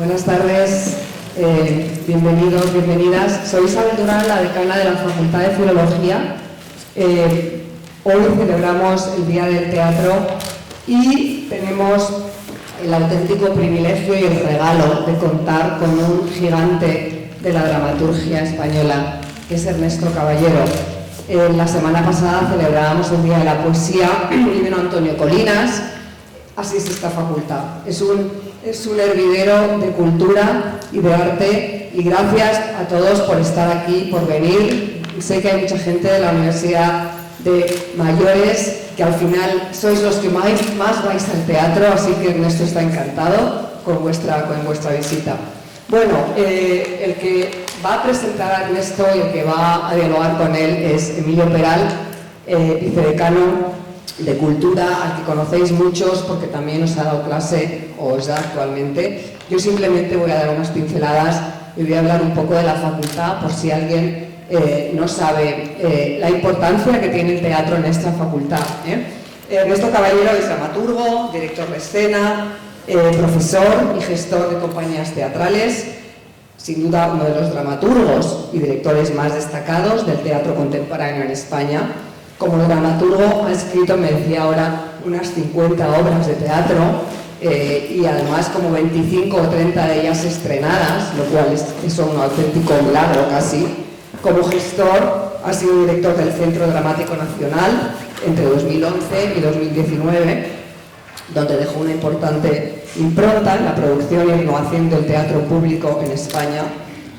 Buenas tardes, bienvenidos, bienvenidas. Soy Isabel Durán, la decana de la Facultad de Filología. Hoy celebramos el Día del Teatro y tenemos el auténtico privilegio y el regalo de contar con un gigante de la dramaturgia española, que es Ernesto Caballero. La semana pasada celebrábamos el Día de la Poesía y vino Antonio Colinas. Así es esta facultad. Es un hervidero de cultura y de arte, y gracias a todos por estar aquí, por venir. Sé que hay mucha gente de la Universidad de Mayores que al final sois los que más vais al teatro, así que Ernesto está encantado con vuestra visita. Bueno, el que va a presentar a Ernesto y el que va a dialogar con él es Emilio Peral, vicedecano de Cultura, al que conocéis muchos porque también os ha dado clase o os da actualmente. Yo simplemente voy a dar unas pinceladas y voy a hablar un poco de la facultad por si alguien no sabe la importancia que tiene el teatro en esta facultad. Ernesto Caballero es dramaturgo, director de escena, profesor y gestor de compañías teatrales, sin duda uno de los dramaturgos y directores más destacados del teatro contemporáneo en España. Como dramaturgo ha escrito, me decía ahora, unas 50 obras de teatro y además como 25 o 30 de ellas estrenadas, lo cual es un auténtico milagro casi. Como gestor ha sido director del Centro Dramático Nacional entre 2011 y 2019, donde dejó una importante impronta en la producción y innovación del teatro público en España.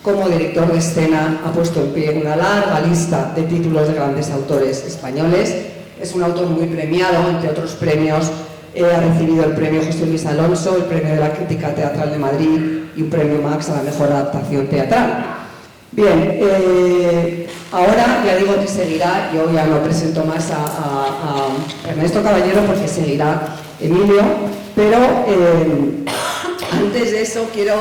Como director de escena ha puesto en pie una larga lista de títulos de grandes autores españoles. Es un autor muy premiado, entre otros premios ha recibido el premio José Luis Alonso, el premio de la Crítica Teatral de Madrid y un premio Max a la mejor adaptación teatral. Bien, ahora ya digo que seguirá, yo ya no presento más a Ernesto Caballero porque seguirá Emilio, pero antes de eso quiero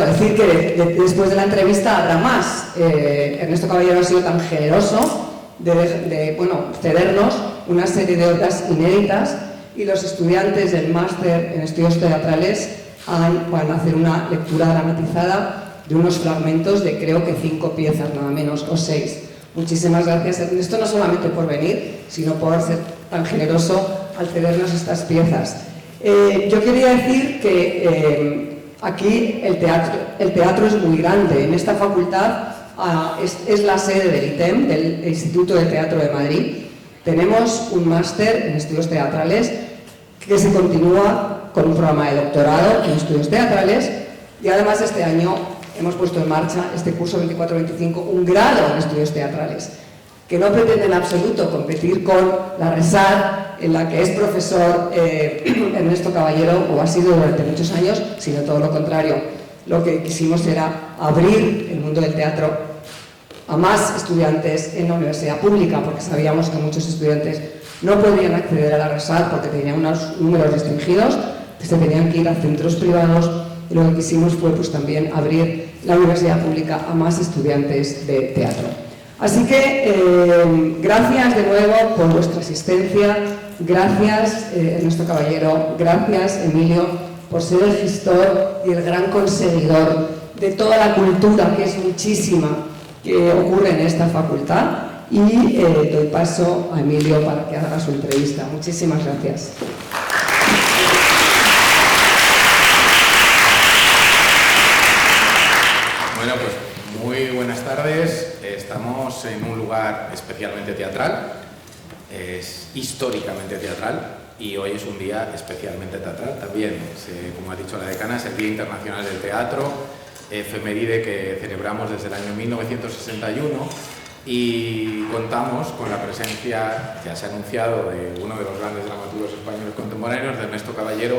decir que después de la entrevista habrá más. Ernesto Caballero ha sido tan generoso de cedernos una serie de obras inéditas y los estudiantes del máster en estudios teatrales van a hacer una lectura dramatizada de unos fragmentos de creo que 5 piezas nada menos, o 6. Muchísimas gracias Ernesto, no solamente por venir, sino por ser tan generoso al cedernos estas piezas. Yo quería decir que aquí el teatro es muy grande. En esta facultad es la sede del ITEM, del Instituto de Teatro de Madrid. Tenemos un máster en estudios teatrales que se continúa con un programa de doctorado en estudios teatrales, y además este año hemos puesto en marcha este curso 24-25, un grado en estudios teatrales, que no pretende en absoluto competir con la RESAD, en la que es profesor Ernesto Caballero, o ha sido durante muchos años, sino todo lo contrario. Lo que quisimos era abrir el mundo del teatro a más estudiantes en la universidad pública, porque sabíamos que muchos estudiantes no podían acceder a la RESAD porque tenían unos números restringidos, que se tenían que ir a centros privados, y lo que quisimos fue también abrir la universidad pública a más estudiantes de teatro. Así que gracias de nuevo por vuestra asistencia, gracias Ernesto Caballero, gracias Emilio por ser el gestor y el gran conseguidor de toda la cultura, que es muchísima, que ocurre en esta facultad, y doy paso a Emilio para que haga su entrevista. Muchísimas gracias. Bueno, pues muy buenas tardes. Estamos en un lugar especialmente teatral, es históricamente teatral, y hoy es un día especialmente teatral también. Como ha dicho la decana, es el Día Internacional del Teatro, efeméride que celebramos desde el año 1961, y contamos con la presencia, ya se ha anunciado, de uno de los grandes dramaturgos españoles contemporáneos, de Ernesto Caballero,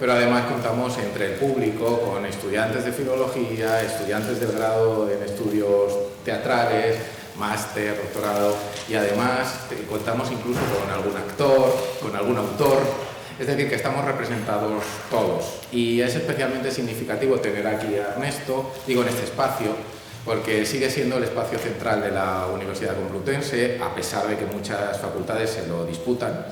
pero además contamos entre el público con estudiantes de filología, estudiantes del grado en estudios teatrales, máster, doctorado, y además contamos incluso con algún actor, con algún autor. Es decir, que estamos representados todos, y es especialmente significativo tener aquí a Ernesto, digo en este espacio, porque sigue siendo el espacio central de la Universidad Complutense, a pesar de que muchas facultades se lo disputan,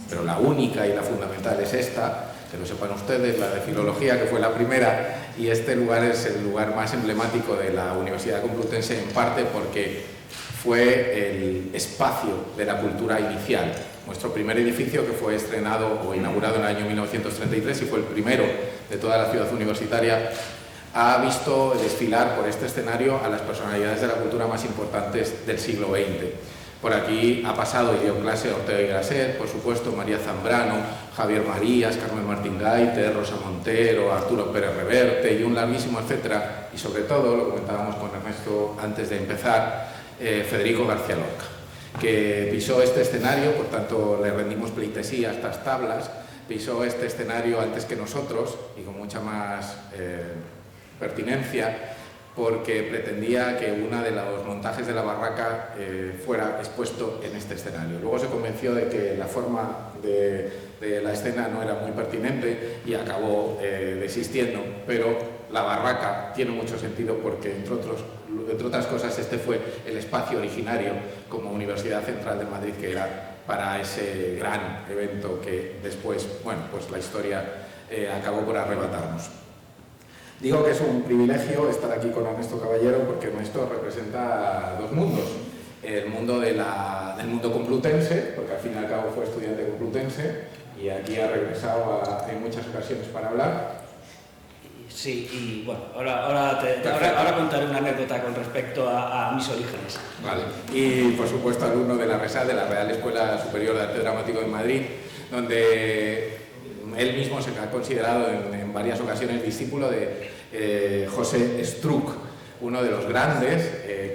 pero la única y la fundamental es esta. que lo sepan ustedes, la de Filología, que fue la primera, y este lugar es el lugar más emblemático de la Universidad Complutense, en parte porque fue el espacio de la cultura inicial. Nuestro primer edificio, que fue estrenado o inaugurado en el año 1933 y fue el primero de toda la ciudad universitaria, ha visto desfilar por este escenario a las personalidades de la cultura más importantes del siglo XX. Por aquí ha pasado y dio clase Ortega y Gasset, por supuesto, María Zambrano, Javier Marías, Carmen Martín Gaite, Rosa Montero, Arturo Pérez Reverte y un larguísimo etcétera. Y sobre todo, lo comentábamos con Ernesto antes de empezar, Federico García Lorca, que pisó este escenario, por tanto le rendimos pleitesía a estas tablas, pisó este escenario antes que nosotros y con mucha más pertinencia, porque pretendía que uno de los montajes de la barraca fuera expuesto en este escenario. Luego se convenció de que la forma de la escena no era muy pertinente y acabó desistiendo, pero la barraca tiene mucho sentido porque, entre otras cosas, este fue el espacio originario como Universidad Central de Madrid que era para ese gran evento que después, bueno, pues la historia acabó por arrebatarnos. Digo que es un privilegio estar aquí con Ernesto Caballero porque Ernesto representa dos mundos. El mundo del mundo complutense, porque al fin y al cabo fue estudiante complutense y aquí ha regresado en muchas ocasiones para hablar. Sí, y bueno, ahora contaré una anécdota con respecto a mis orígenes. Vale. Y por supuesto alumno de la RESAD, de la Real Escuela Superior de Arte Dramático de Madrid, donde él mismo se ha considerado en varias ocasiones discípulo de José Struck, uno de los grandes,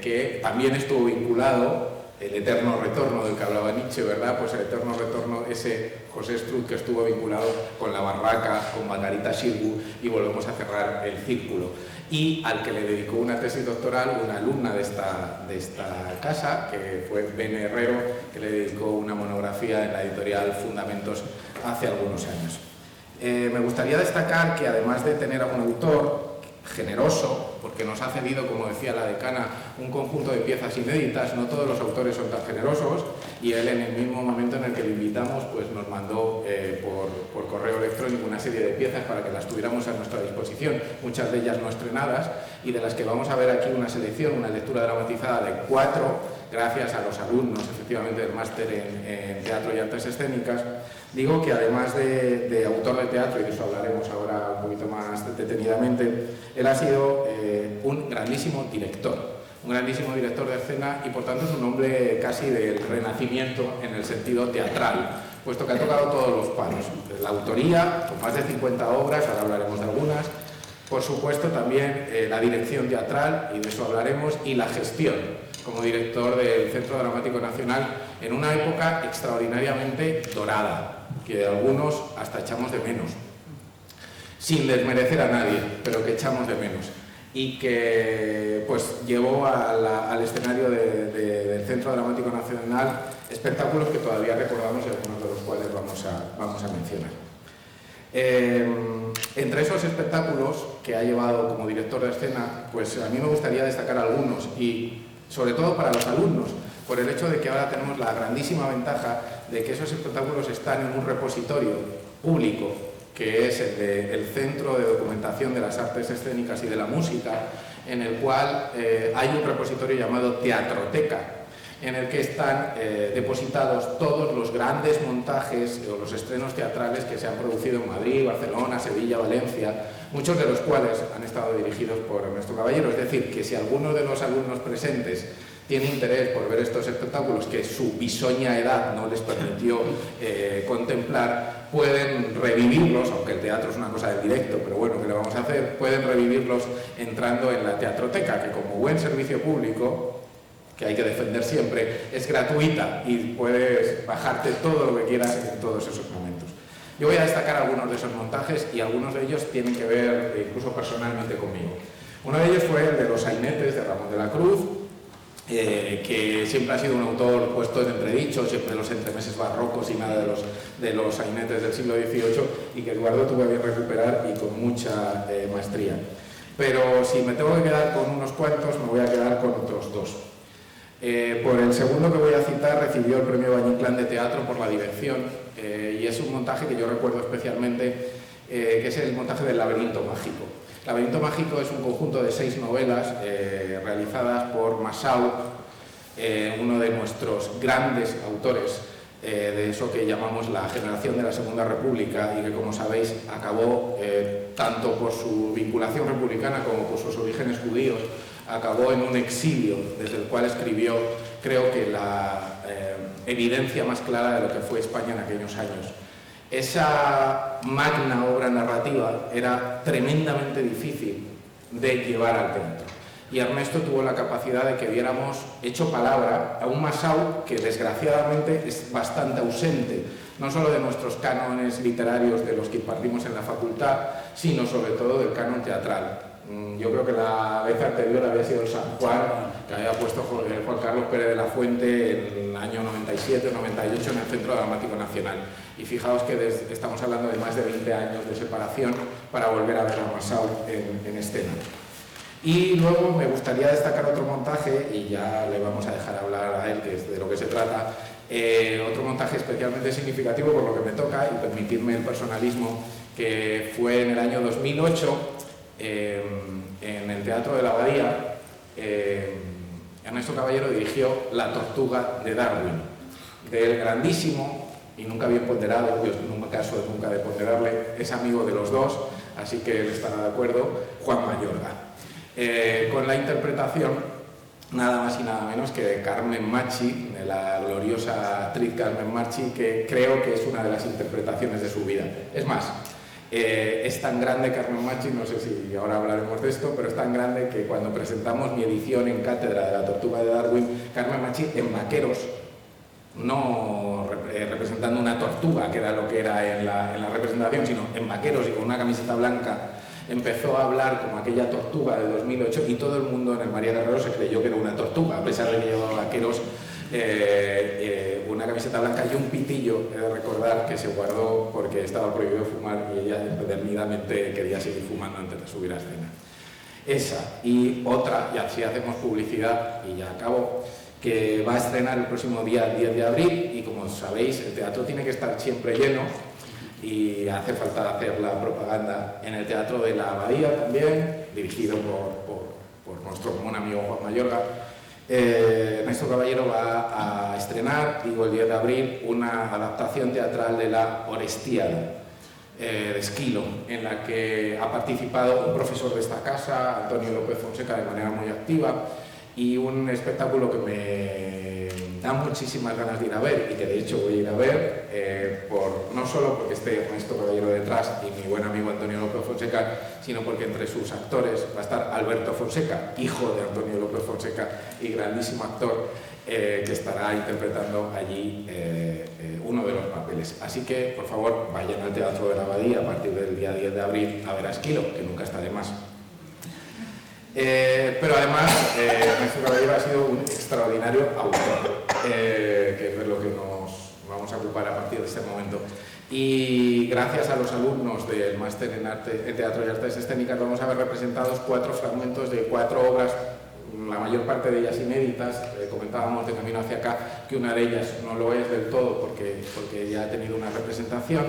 que también estuvo vinculado, el eterno retorno del que hablaba Nietzsche, ¿verdad? Pues el eterno retorno, ese José Struck que estuvo vinculado con la barraca, con Margarita Xirgu, y volvemos a cerrar el círculo. Y al que le dedicó una tesis doctoral, una alumna de esta casa, que fue Bene Herrero, que le dedicó una monografía en la editorial Fundamentos hace algunos años. Me gustaría destacar que además de tener a un autor generoso, porque nos ha cedido, como decía la decana, un conjunto de piezas inéditas, no todos los autores son tan generosos, y él en el mismo momento en el que le invitamos pues nos mandó por correo electrónico una serie de piezas para que las tuviéramos a nuestra disposición, muchas de ellas no estrenadas, y de las que vamos a ver aquí una selección, una lectura dramatizada de 4, gracias a los alumnos, efectivamente, del máster en Teatro y Artes Escénicas. Digo que además de autor de teatro, y de eso hablaremos ahora un poquito más detenidamente, él ha sido un grandísimo director de escena y por tanto es un hombre casi del renacimiento en el sentido teatral, puesto que ha tocado todos los palos. La autoría, con más de 50 obras, ahora hablaremos de algunas, por supuesto también la dirección teatral, y de eso hablaremos, y la gestión como director del Centro Dramático Nacional en una época extraordinariamente dorada, que algunos hasta echamos de menos, sin desmerecer a nadie, pero que echamos de menos, y que pues llevó al escenario del Centro Dramático Nacional espectáculos que todavía recordamos y algunos de los cuales vamos a mencionar. Entre esos espectáculos que ha llevado como director de escena, pues a mí me gustaría destacar algunos, y sobre todo para los alumnos, por el hecho de que ahora tenemos la grandísima ventaja de que esos espectáculos están en un repositorio público, que es el Centro de Documentación de las Artes Escénicas y de la Música, en el cual hay un repositorio llamado Teatroteca, en el que están depositados todos los grandes montajes o los estrenos teatrales que se han producido en Madrid, Barcelona, Sevilla, Valencia, muchos de los cuales han estado dirigidos por Ernesto Caballero. Es decir, que si alguno de los alumnos presentes tiene interés por ver estos espectáculos que su bisoña edad no les permitió contemplar, pueden revivirlos, aunque el teatro es una cosa del directo, pero bueno, ¿qué le vamos a hacer? Pueden revivirlos entrando en la Teatroteca, que como buen servicio público, que hay que defender siempre, es gratuita y puedes bajarte todo lo que quieras en todos esos momentos. Yo voy a destacar algunos de esos montajes y algunos de ellos tienen que ver incluso personalmente conmigo. Uno de ellos fue el de los sainetes de Ramón de la Cruz, que siempre ha sido un autor puesto en entredicho, siempre los entremeses barrocos y nada de los sainetes del siglo XVIII, y que Eduardo tuvo a bien recuperar y con mucha maestría. Pero si me tengo que quedar con unos cuantos, me voy a quedar con otros dos. Por el segundo que voy a citar, recibió el premio Valle Inclán de Teatro por la dirección, y es un montaje que yo recuerdo especialmente que es el montaje del Laberinto Mágico. Laberinto Mágico es un conjunto de 6 novelas realizadas por Masao, uno de nuestros grandes autores de eso que llamamos la generación de la Segunda República y que, como sabéis, acabó, tanto por su vinculación republicana como por sus orígenes judíos, acabó en un exilio desde el cual escribió, creo que la evidencia más clara de lo que fue España en aquellos años. Esa magna obra narrativa era tremendamente difícil de llevar al teatro. Y Ernesto tuvo la capacidad de que viéramos hecho palabra a un Masao que desgraciadamente es bastante ausente, no solo de nuestros cánones literarios de los que impartimos en la facultad, sino sobre todo del canon teatral. Yo creo que la vez anterior había sido el San Juan, que había puesto Juan Carlos Pérez de la Fuente en el año 97 o 98 en el Centro Dramático Nacional. Y fijaos que estamos hablando de más de 20 años de separación para volver a ver a Masao en escena. Y luego me gustaría destacar otro montaje, y ya le vamos a dejar hablar a él, que es de lo que se trata, otro montaje especialmente significativo por lo que me toca, y permitidme el personalismo, que fue en el año 2008, en el Teatro de la Abadía. Ernesto Caballero dirigió La Tortuga de Darwin, del grandísimo y nunca bien ponderado, yo en un caso de nunca de ponderarle, es amigo de los dos, así que él estará de acuerdo, Juan Mayorga. Con la interpretación nada más y nada menos que de Carmen Machi, de la gloriosa actriz Carmen Machi, que creo que es una de las interpretaciones de su vida. Es más, es tan grande Carmen Machi, no sé si ahora hablaremos de esto, pero es tan grande que cuando presentamos mi edición en cátedra de La Tortuga de Darwin, Carmen Machi en vaqueros, no representando una tortuga, que era lo que era en la representación, sino en vaqueros y con una camiseta blanca, empezó a hablar como aquella tortuga de 2008 y todo el mundo en el María Guerrero se creyó que era una tortuga, a pesar de que llevaba vaqueros, una camiseta blanca y un pitillo, he de recordar, que se guardó porque estaba prohibido fumar y ella empedernidamente quería seguir fumando antes de subir a escena. Esa y otra, y así hacemos publicidad y ya acabo, que va a estrenar el próximo día 10 de abril y, como sabéis, el teatro tiene que estar siempre lleno y hace falta hacer la propaganda en el Teatro de la Abadía también, dirigido por nuestro común amigo Juan Mayorga. Ernesto Caballero va a estrenar, digo, el 10 de abril, una adaptación teatral de la Orestiada de Esquilo, en la que ha participado un profesor de esta casa, Antonio López Fonseca, de manera muy activa, y un espectáculo que me da muchísimas ganas de ir a ver y que de hecho voy a ir a ver, no solo porque esté Ernesto Caballero detrás y mi buen amigo Antonio López Fonseca, sino porque entre sus actores va a estar Alberto Fonseca, hijo de Antonio López Fonseca y grandísimo actor, que estará interpretando allí uno de los papeles. Así que, por favor, vayan al Teatro de la Abadía a partir del día 10 de abril a ver a Esquilo, que nunca está de más. Pero además, Ernesto Caballero ha sido un extraordinario autor, que es de lo que nos vamos a ocupar a partir de este momento. Y gracias a los alumnos del Máster en Teatro y Artes Escénicas vamos a ver representados 4 fragmentos de 4 obras, la mayor parte de ellas inéditas. Comentábamos de camino hacia acá que una de ellas no lo es del todo porque ya ha tenido una representación.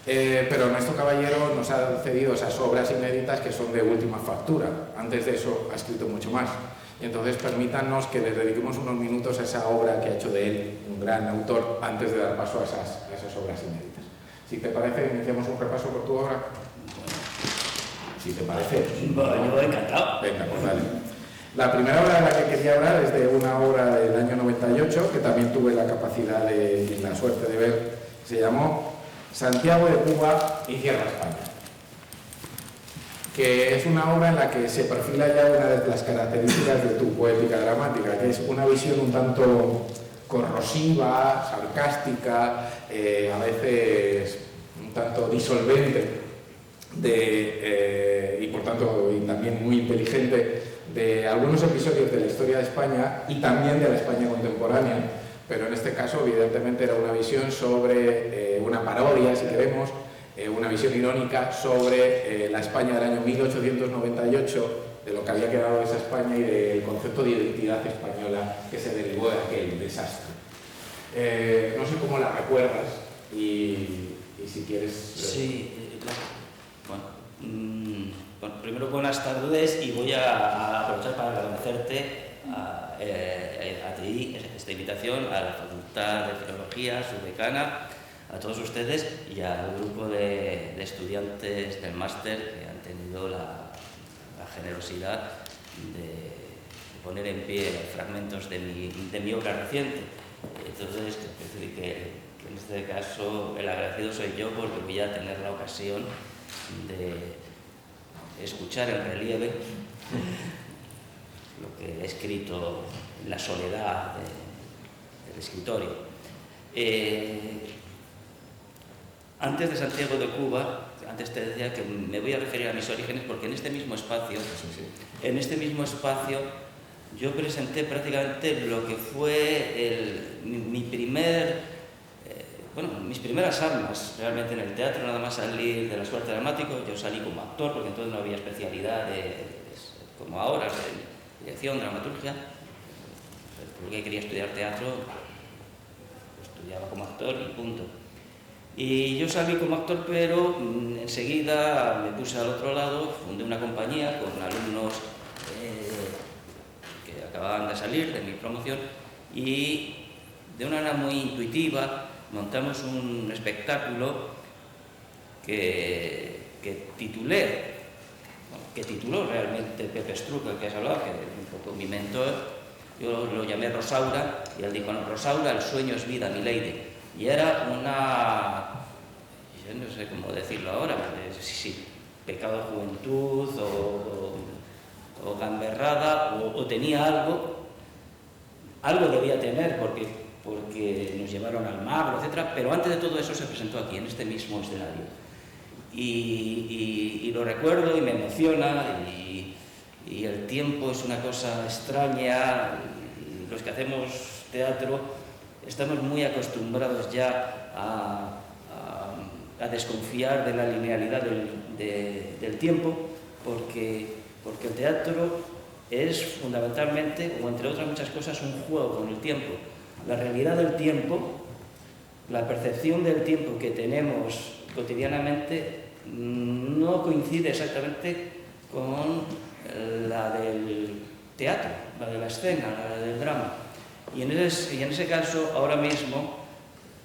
Pero Ernesto Caballero nos ha cedido esas obras inéditas que son de última factura. Antes de eso ha escrito mucho más. Y entonces permítanos que les dediquemos unos minutos a esa obra que ha hecho de él un gran autor antes de dar paso a esas obras inéditas. Si te parece, iniciamos un repaso por tu obra. Si te parece. Bueno, encantado. Venga, pues dale. La primera obra de la que quería hablar es de una obra del año 98, que también tuve la capacidad y la suerte de ver. Se llamó Santiago de Cuba y Tierra España, que es una obra en la que se perfila ya una de las características de tu poética dramática, que es una visión un tanto corrosiva, sarcástica, a veces un tanto disolvente y por tanto también muy inteligente de algunos episodios de la historia de España y también de la España contemporánea. Pero en este caso, evidentemente, era una visión sobre una parodia, si queremos, una visión irónica sobre la España del año 1898, de lo que había quedado de esa España y del concepto de identidad española que se derivó de aquel desastre. No sé cómo la recuerdas y y si quieres... Sí, bueno, primero buenas tardes y voy a aprovechar para agradecerte a ti esta invitación, a la Facultad de Filología, su decana, a todos ustedes y al grupo de estudiantes del máster que han tenido la generosidad de poner en pie fragmentos de mi obra reciente. Entonces, que en este caso el agradecido soy yo porque voy a tener la ocasión de escuchar en relieve lo que he escrito en la soledad del escritorio. Antes de Santiago de Cuba, antes te decía que me voy a referir a mis orígenes porque en este mismo espacio, yo presenté prácticamente lo que fue mis primeras armas realmente en el teatro, nada más salir de la escuela dramática. Yo salí como actor porque entonces no había especialidad como ahora, de dirección, dramaturgia, porque quería estudiar teatro, estudiaba como actor y punto. Y yo salí como actor, pero enseguida me puse al otro lado, fundé una compañía con alumnos que acababan de salir de mi promoción y de una manera muy intuitiva montamos un espectáculo que tituló realmente Pepe Strucker, que has hablado, que es un poco mi mentor. Yo lo llamé Rosaura y él dijo, no, Rosaura, el sueño es vida, mi lady. Y era yo no sé cómo decirlo ahora, si pecado de juventud o gamberrada, o tenía algo debía tener porque nos llevaron al Magro, etc. Pero antes de todo eso se presentó aquí, en este mismo escenario. Y lo recuerdo y me emociona, y el tiempo es una cosa extraña. Y los que hacemos teatro estamos muy acostumbrados ya a desconfiar de la linealidad del tiempo, porque el teatro es fundamentalmente, o entre otras muchas cosas, un juego con el tiempo. La realidad del tiempo, la percepción del tiempo que tenemos cotidianamente no coincide exactamente con la del teatro, la de la escena, la del drama. Y en ese caso, ahora mismo,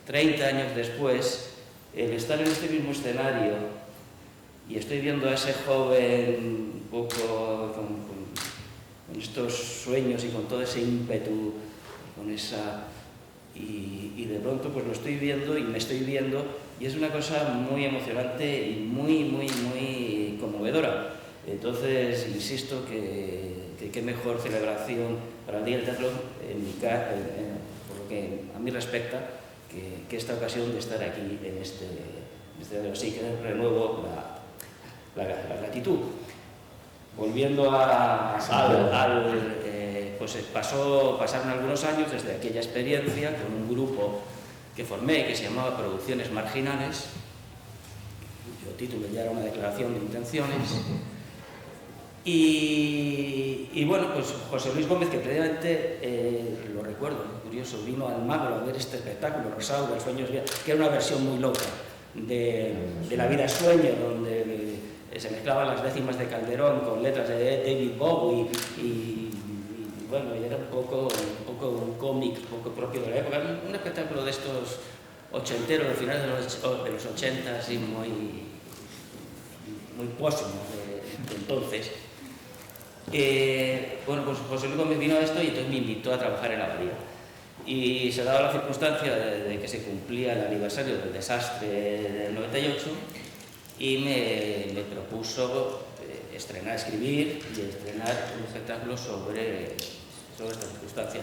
30 años después, el estar en este mismo escenario y estoy viendo a ese joven un poco con estos sueños y con todo ese ímpetu, y de pronto pues lo estoy viendo y me estoy viendo, y es una cosa muy emocionante y muy, muy, muy conmovedora. Entonces, insisto que qué mejor celebración para el Día del Teatro, por lo que a mí respecta, que esta ocasión de estar aquí en este teatro. Así que renuevo la gratitud. Volviendo pues pasaron algunos años desde aquella experiencia con un grupo que formé que se llamaba Producciones Marginales, cuyo título ya era una declaración de intenciones. Y bueno, pues José Luis Gómez, que previamente, lo recuerdo, curioso, vino al Magro a ver este espectáculo, Rosaura, el sueño es vida, que era una versión muy loca de La vida es sueño, donde se mezclaban las décimas de Calderón con letras de David Bowie y bueno, y era un poco un cómic, un poco propio de la época, un espectáculo de estos ochenteros, de finales de los 80, así muy póstumo de entonces. Bueno, pues José Luis Gómez vino a esto y entonces me invitó a trabajar en la Abadía. Y se daba la circunstancia de que se cumplía el aniversario del desastre del 98 y me propuso escribir y estrenar un espectáculo sobre esta circunstancia.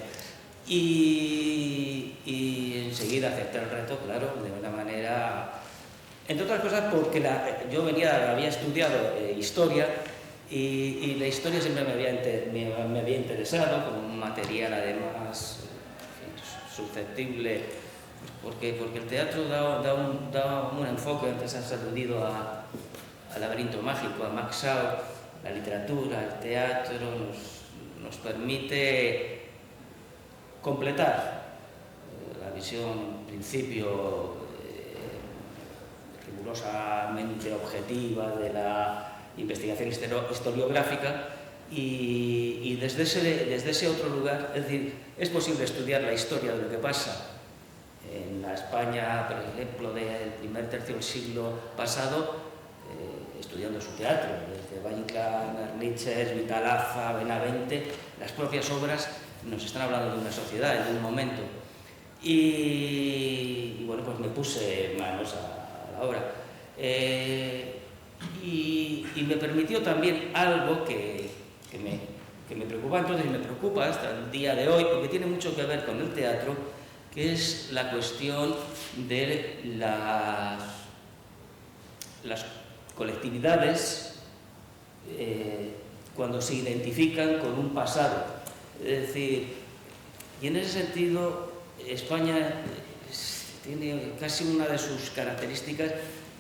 Y enseguida acepté el reto, claro, de una manera... Entre otras cosas porque yo había estudiado historia y la historia siempre me había interesado como un material además susceptible, porque el teatro da un enfoque. Antes has aludido al laberinto mágico, a Max Shaw. La literatura, el teatro nos permite completar la visión, en principio, rigurosamente objetiva de la investigación historiográfica, y desde ese otro lugar, es decir, es posible estudiar la historia de lo que pasa en la España, por ejemplo, del primer tercio del siglo pasado, estudiando su teatro, desde Valle Inclán, Arniches, Vitalaza, Benavente. Las propias obras nos están hablando de una sociedad, de un momento. Y bueno, pues me puse manos a la obra. Y me permitió también algo que me preocupa entonces y me preocupa hasta el día de hoy, porque tiene mucho que ver con el teatro, que es la cuestión de las colectividades cuando se identifican con un pasado. Es decir, y en ese sentido España tiene casi una de sus características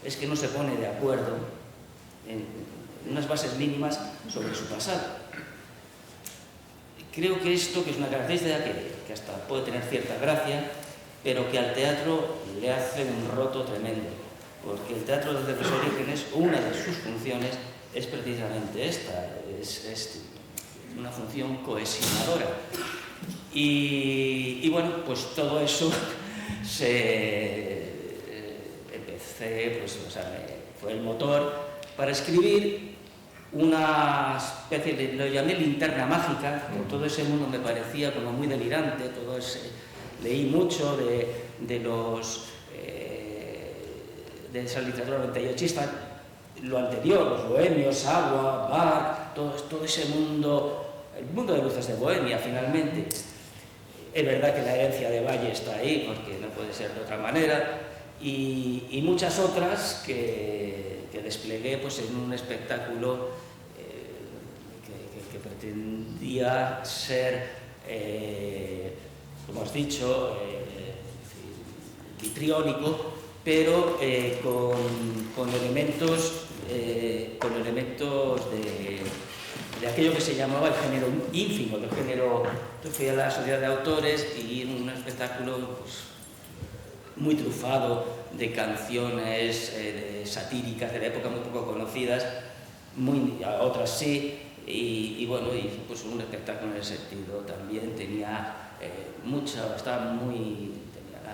es que no se pone de acuerdo en unas bases mínimas sobre su pasado. Creo que esto, que es una característica que hasta puede tener cierta gracia, pero que al teatro le hace un roto tremendo, porque el teatro desde sus orígenes, una de sus funciones es precisamente esta, es una función cohesionadora. Y bueno, pues todo eso empecé, pues, o sea, fue el motor para escribir una especie de, lo llamé linterna mágica, que todo ese mundo me parecía como muy delirante, leí mucho de esa literatura 98ista, lo anterior, los bohemios, Agua, Bach, todo ese mundo, el mundo de luces de Bohemia finalmente. Es verdad que la herencia de Valle está ahí, porque no puede ser de otra manera, y muchas otras que desplegué pues, en un espectáculo que pretendía ser, como has dicho, vitriónico, pero con elementos de aquello que se llamaba el género ínfimo, del género. Entonces fui a la Sociedad de Autores y en un espectáculo pues, muy trufado de canciones satíricas de la época muy poco conocidas, otras sí, y bueno, y pues un espectáculo en ese sentido también tenía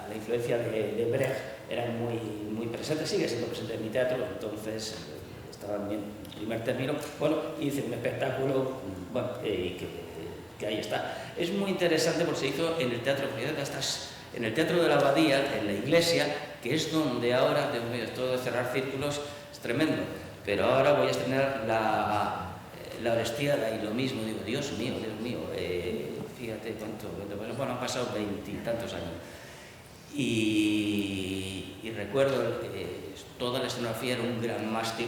la influencia de Brecht era muy presente, sigue siendo presente en mi teatro, entonces estaba en primer término. Bueno, hice un espectáculo, bueno, que ahí está. Es muy interesante porque se hizo en el teatro, en el Teatro de la Abadía, en la iglesia, que es donde ahora, Dios mío, esto de cerrar círculos es tremendo, pero ahora voy a estrenar la Orestiada y lo mismo, digo, Dios mío, fíjate cuánto, bueno, han pasado 20 y tantos años. Y recuerdo toda la escenografía era un gran mástil,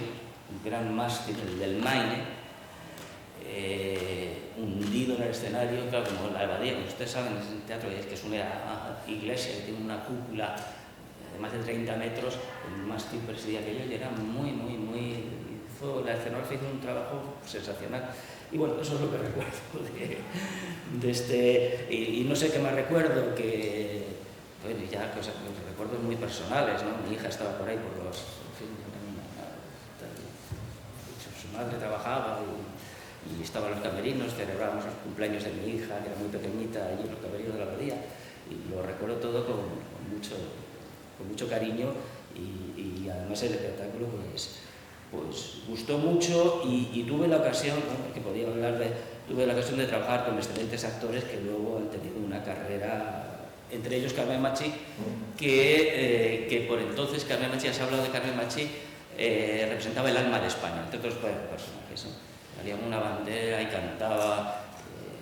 el del Maine, hundido en el escenario, claro, como la Abadía, como ustedes saben, es un teatro que es una iglesia que tiene una cúpula de más de 30 metros, el mástil presidía aquello y era la escenografía hizo un trabajo sensacional. Y bueno, eso es lo que recuerdo de este, y no sé qué más recuerdo, que bueno, ya cosas, recuerdos muy personales, ¿no? Mi hija estaba por ahí por los, en fin, su madre trabajaba y estaban los camerinos, celebrábamos los cumpleaños de mi hija, que era muy pequeñita, allí en los camerinos de la Abadía, y lo recuerdo todo con mucho cariño, y además el espectáculo pues gustó mucho, y tuve la ocasión, ¿no? Que podía hablar tuve la ocasión de trabajar con excelentes actores que luego han tenido una carrera, entre ellos Carmen Machi, que por entonces Carmen Machi, ya se ha hablado de Carmen Machi, representaba el alma de España, entre otros personajes, ¿no? Salía una bandera y cantaba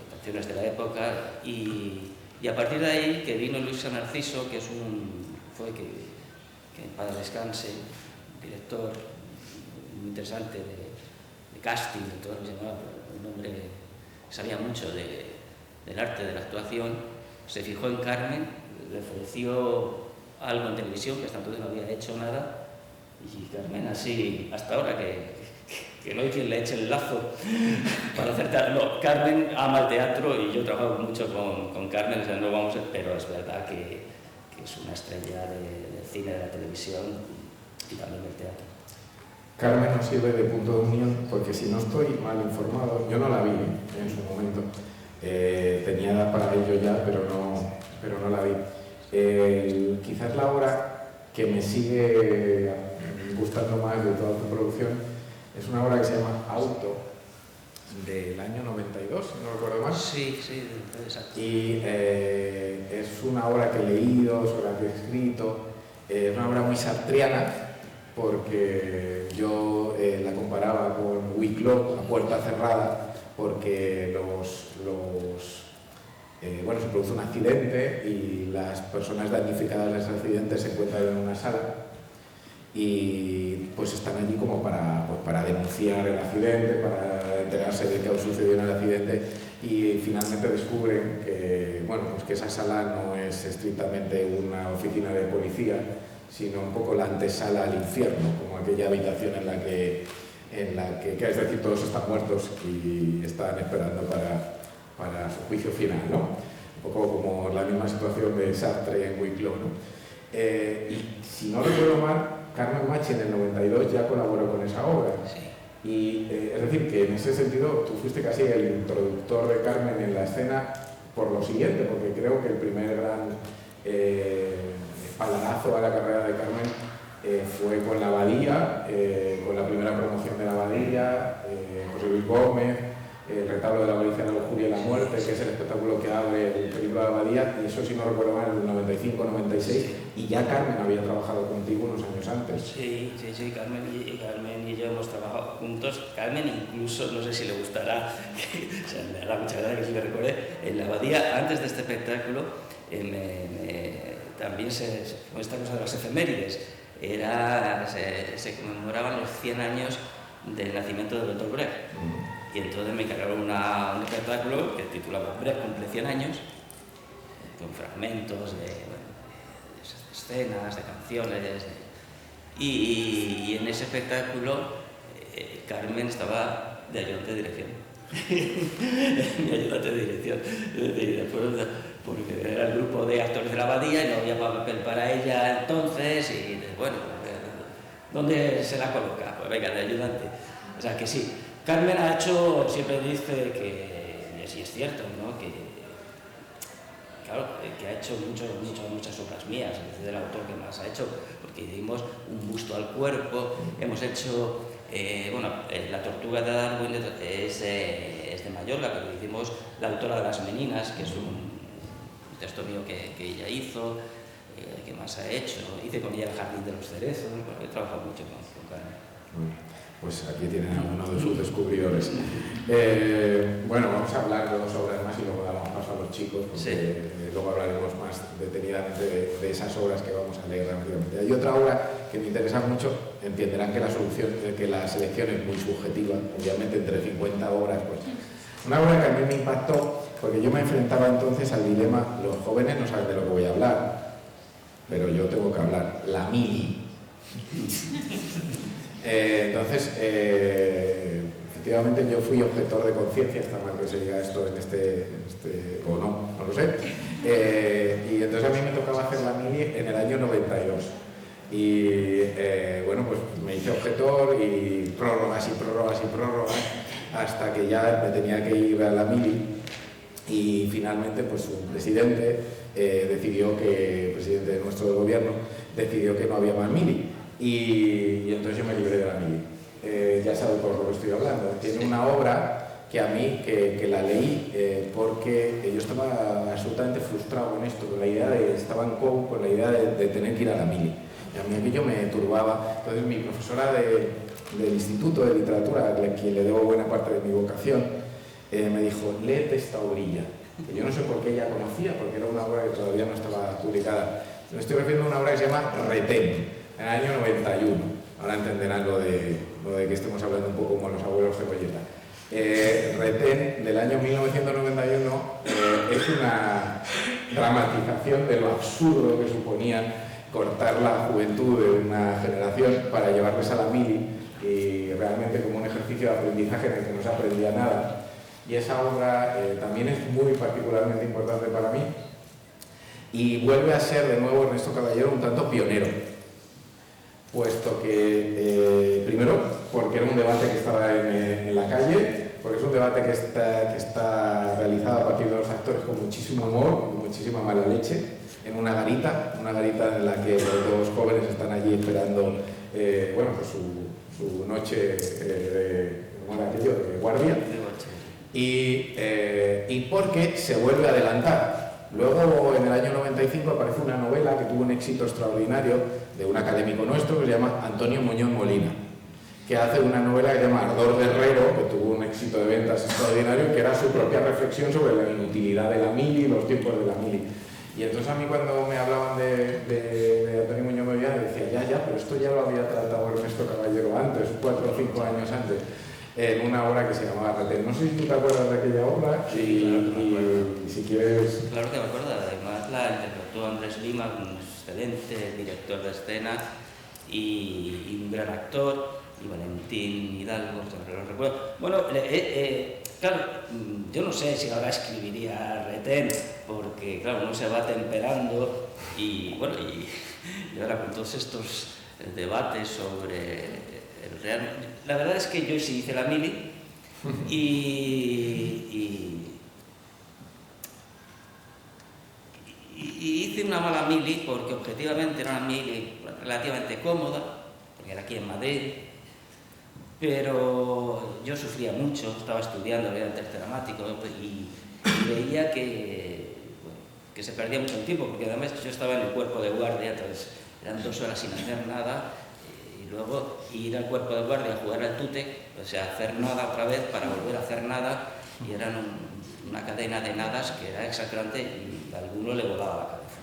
canciones de la época, y a partir de ahí que vino Luis San Narciso, que que en paz descanse, director muy interesante de casting, de todo lo que se llamaba, un hombre que sabía mucho del arte de la actuación, se fijó en Carmen, le ofreció algo en televisión, que hasta entonces no había hecho nada, y Carmen así, hasta ahora que no hay quien le eche el lazo para hacer teatro. No, Carmen ama el teatro y yo trabajo mucho con Carmen, o sea, pero es verdad que es una estrella del cine, de la televisión, y también el teatro. Carmen nos sirve de punto de unión porque si no estoy mal informado, yo no la vi en su momento, tenía edad para ello ya, pero no la vi. Quizás la obra que me sigue gustando más de toda tu producción es una obra que se llama Auto, del año 92, si no recuerdo mal. Sí, exacto. Y es una obra que he leído, sobre la que he escrito, es una obra muy sartriana, porque yo la comparaba con Wicklow, a puerta cerrada, porque se produce un accidente y las personas damnificadas de ese accidente se encuentran en una sala y pues están allí como para denunciar el accidente, para enterarse de qué ha sucedido en el accidente, y finalmente descubren que, que esa sala no es estrictamente una oficina de policía, sino un poco la antesala al infierno, como aquella habitación en la que es decir, todos están muertos y están esperando para su juicio final, ¿no? Un poco como la misma situación de Sartre en Wicklow, ¿no? Y si no recuerdo mal, Carmen Machi en el 92 ya colaboró con esa obra. Sí. Y es decir, que en ese sentido tú fuiste casi el introductor de Carmen en la escena por lo siguiente, porque creo que el primer gran espaldarazo a la carrera de Carmen fue con La Abadía, con la primera promoción de La Abadía, José Luis Gómez, el retablo de la Abadía, la lujuria y la muerte, que es el espectáculo que abre el película de La Abadía, y eso, si no recuerdo mal, en el 95-96, y ya Carmen había trabajado contigo unos años antes. Sí, Carmen y yo hemos trabajado juntos. Carmen incluso, no sé si le gustará, o sea, me hará mucha gracia que se le recuerde, en La Abadía, antes de este espectáculo, también con esta cosa de las efemérides, se conmemoraban los 100 años del nacimiento del Dr. Brecht. Y entonces me encargaron un espectáculo que titulaba Brecht cumple 100 años, con fragmentos de escenas, de canciones. Y en ese espectáculo Carmen estaba de ayudante de dirección. Mi ayudante de dirección. Porque era el grupo de actores de La Abadía y no había papel para ella entonces. Y bueno, ¿dónde se la coloca? Pues venga, de ayudante. O sea que sí. Carmen ha hecho, siempre dice que, y así es cierto, ¿no? que ha hecho muchas obras mías, es del autor que más ha hecho, porque hicimos un busto al cuerpo, hemos hecho, La tortuga de Darwin es de Mallorca, pero hicimos La autora de las meninas, que es un texto mío que ella hizo, que más ha hecho, hice con ella El jardín de los cerezos, he trabajado mucho con Carmen. Pues aquí tienen a uno de sus descubridores. Vamos a hablar de 2 obras más y luego damos paso a los chicos, porque luego hablaremos más detenidamente de esas obras que vamos a leer rápidamente. Hay otra obra que me interesa mucho, entenderán que la selección es muy subjetiva, obviamente entre 50 obras, pues. Una obra que a mí me impactó, porque yo me enfrentaba entonces al dilema, los jóvenes no saben de lo que voy a hablar, pero yo tengo que hablar, la mili. Entonces, efectivamente yo fui objetor de conciencia, está mal que se diga esto en este o no lo sé, y entonces a mí me tocaba hacer la mili en el año 92 y pues me hice objetor y prórrogas hasta que ya me tenía que ir a la mili y finalmente pues un presidente presidente de nuestro gobierno decidió que no había más mili. Y entonces yo me libré de la mili. Ya sabes por lo que estoy hablando. Tiene una obra que a mí, que la leí porque yo estaba absolutamente frustrado con esto, estaba en COU con la idea de tener que ir a la mili. Y a mí aquello me turbaba. Entonces mi profesora del Instituto de Literatura, a quien le debo buena parte de mi vocación, me dijo, léete esta obrilla. Que yo no sé por qué ella conocía, porque era una obra que todavía no estaba publicada. Me estoy refiriendo a una obra que se llama Retén, en el año 91. Ahora entenderán lo de que estemos hablando un poco como los abuelos Cebolleta. Retén, del año 1991, es una dramatización de lo absurdo que suponía cortar la juventud de una generación para llevarles a la mili, y realmente como un ejercicio de aprendizaje en el que no se aprendía nada. Y esa obra también es muy particularmente importante para mí y vuelve a ser de nuevo Ernesto Caballero un tanto pionero. puesto que, primero, porque era un debate que estaba en la calle, porque es un debate que está realizado a partir de los actores con muchísimo humor, con muchísima mala leche, en una garita en la que los dos jóvenes están allí esperando pues su noche de guardia, y porque se vuelve a adelantar. Luego, en el año 95, aparece una novela que tuvo un éxito extraordinario de un académico nuestro que se llama Antonio Muñoz Molina, que hace una novela que se llama Ardor de Herrero, que tuvo un éxito de ventas extraordinario, que era su propia reflexión sobre la inutilidad de la mili y los tiempos de la mili. Y entonces a mí, cuando me hablaban de Antonio Muñoz Molina, decía, ya, pero esto ya lo había tratado Ernesto Caballero antes, 4 o 5 años antes, en una obra que se llamaba Retén. No sé si tú te acuerdas de aquella obra, y si quieres... Claro que me acuerdo, además la interpretó Andrés Lima, un excelente director de escena y un gran actor, y Valentín Hidalgo, siempre lo recuerdo. Bueno, claro, yo no sé si ahora escribiría Retén, porque claro, uno se va temperando y bueno, y ahora con todos estos debates sobre el real... La verdad es que yo sí hice la mili y hice una mala mili porque objetivamente era una mili relativamente cómoda, porque era aquí en Madrid, pero yo sufría mucho, estaba estudiando, había el tercer dramático y veía que se perdía mucho el tiempo, porque además yo estaba en el cuerpo de guardia, entonces eran 2 horas sin hacer nada, y luego ir al cuerpo de guardia a jugar al tute, o sea, hacer nada otra vez para volver a hacer nada, y eran una cadena de nadas que era exasperante y a alguno le volaba la cabeza.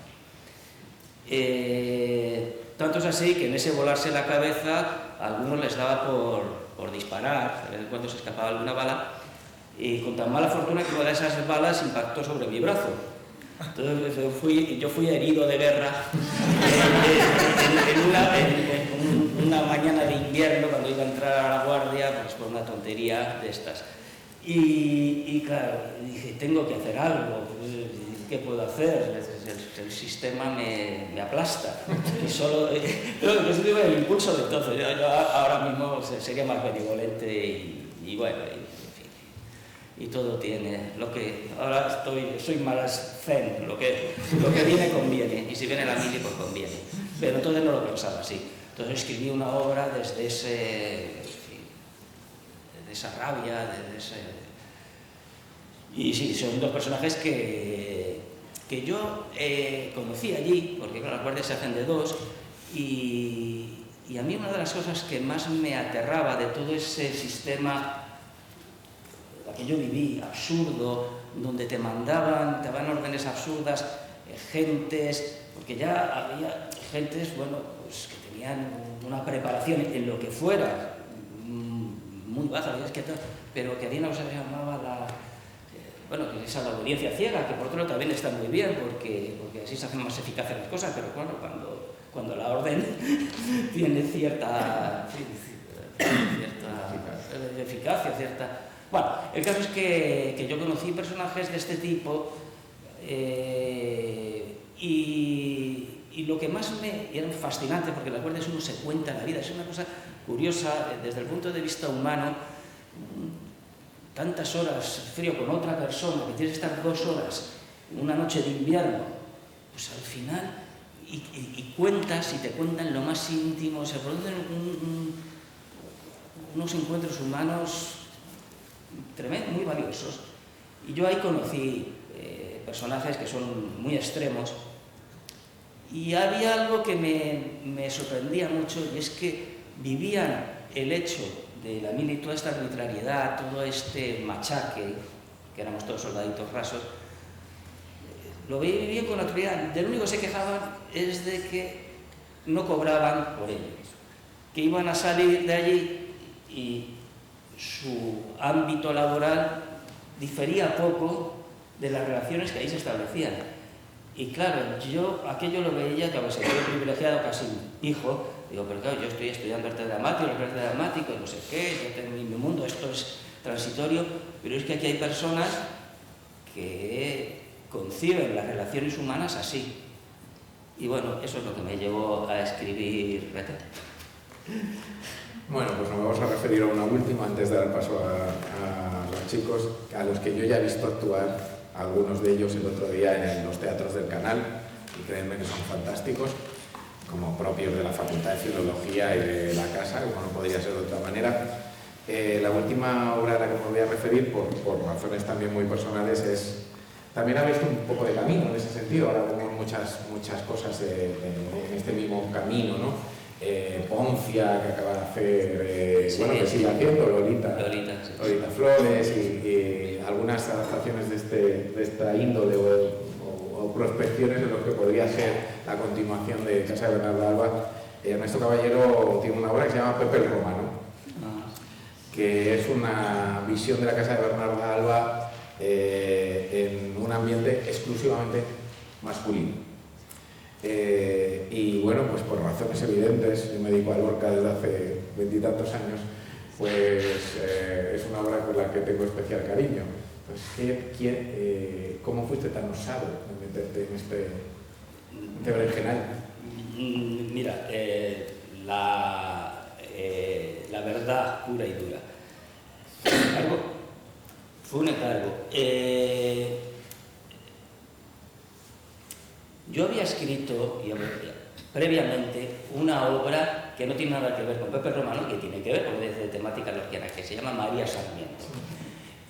Tanto es así que en ese volarse la cabeza a algunos les daba por disparar, de vez en cuando se escapaba alguna bala, y con tan mala fortuna que una de esas balas impactó sobre mi brazo. Entonces yo fui herido de guerra en una mañana de invierno cuando iba a entrar a la guardia, pues por una tontería de estas. Y claro, dije, tengo que hacer algo, ¿qué puedo hacer? El sistema me aplasta. Y solo, pero yo tuve el impulso de entonces, yo ahora mismo sería más benevolente y bueno, en fin, y todo tiene, lo que ahora soy más zen, lo que viene conviene, y si viene la mili pues conviene. Pero entonces no lo pensaba así. Entonces escribí una obra desde esa rabia, y sí, son 2 personajes que yo conocí allí, porque claro, las guardias se hacen de 2, y a mí una de las cosas que más me aterraba de todo ese sistema que yo viví, absurdo, donde te daban órdenes absurdas, gentes, porque ya había gentes, bueno, pues que tenían una preparación en lo que fuera, muy baja, pero que había una cosa que se llamaba esa la obediencia ciega, que por otro lado también está muy bien, porque así se hacen más eficaces las cosas, pero claro, cuando la orden tiene cierta eficacia, cierta... Bueno, el caso es que yo conocí personajes de este tipo y lo que más me era fascinante, porque las guardias uno se cuenta la vida, es una cosa curiosa desde el punto de vista humano. Tantas horas frío con otra persona, que tienes que estar 2 horas una noche de invierno, pues al final, y cuentas, y te cuentan lo más íntimo, se producen unos encuentros humanos tremendos, muy valiosos. Y yo ahí conocí personajes que son muy extremos, y había algo que me sorprendía mucho, y es que vivían el hecho de la mili, toda esta arbitrariedad, todo este machaque, que éramos todos soldaditos rasos, lo vivían con naturalidad. De lo único que se quejaban es de que no cobraban por ello, que iban a salir de allí y su ámbito laboral difería poco de las relaciones que ahí se establecían. Y claro, yo aquello lo veía, que a veces soy privilegiado, casi hijo, digo, pero claro, yo estoy estudiando arte dramático, no sé qué, yo tengo mi mundo, esto es transitorio, pero es que aquí hay personas que conciben las relaciones humanas así. Y bueno, eso es lo que me llevó a escribir Retén. Bueno, pues nos vamos a referir a una última antes de dar paso a los chicos, a los que yo ya he visto actuar, algunos de ellos el otro día en los teatros del canal, y créanme que son fantásticos, como propios de la Facultad de Filología y de la Casa, como no podría ser de otra manera. La última obra a la que me voy a referir, por razones también muy personales, también ha visto un poco de camino en ese sentido. Ahora vemos muchas cosas en este mismo camino, ¿no? Poncia, que acaba de hacer, Sí, bueno, que sigue haciendo, Lolita Flores, y algunas adaptaciones de esta índole o prospecciones de lo que podría ser la continuación de Casa de Bernarda Alba. Ernesto Caballero tiene una obra que se llama Pepe el Romano, que es una visión de la Casa de Bernarda Alba en un ambiente exclusivamente masculino. Y bueno, pues por razones evidentes, yo me dedico a Lorca desde hace 20 y tantos años, pues es una obra con la que tengo especial cariño. Pues, ¿cómo fuiste tan osado de meterte en este berenjenal? Mira, la verdad pura y dura. Fue un encargo. Yo había escrito previamente una obra que no tiene nada que ver con Pepe Romano, que tiene que ver con de temática lorquiana, que se llama María Sarmiento.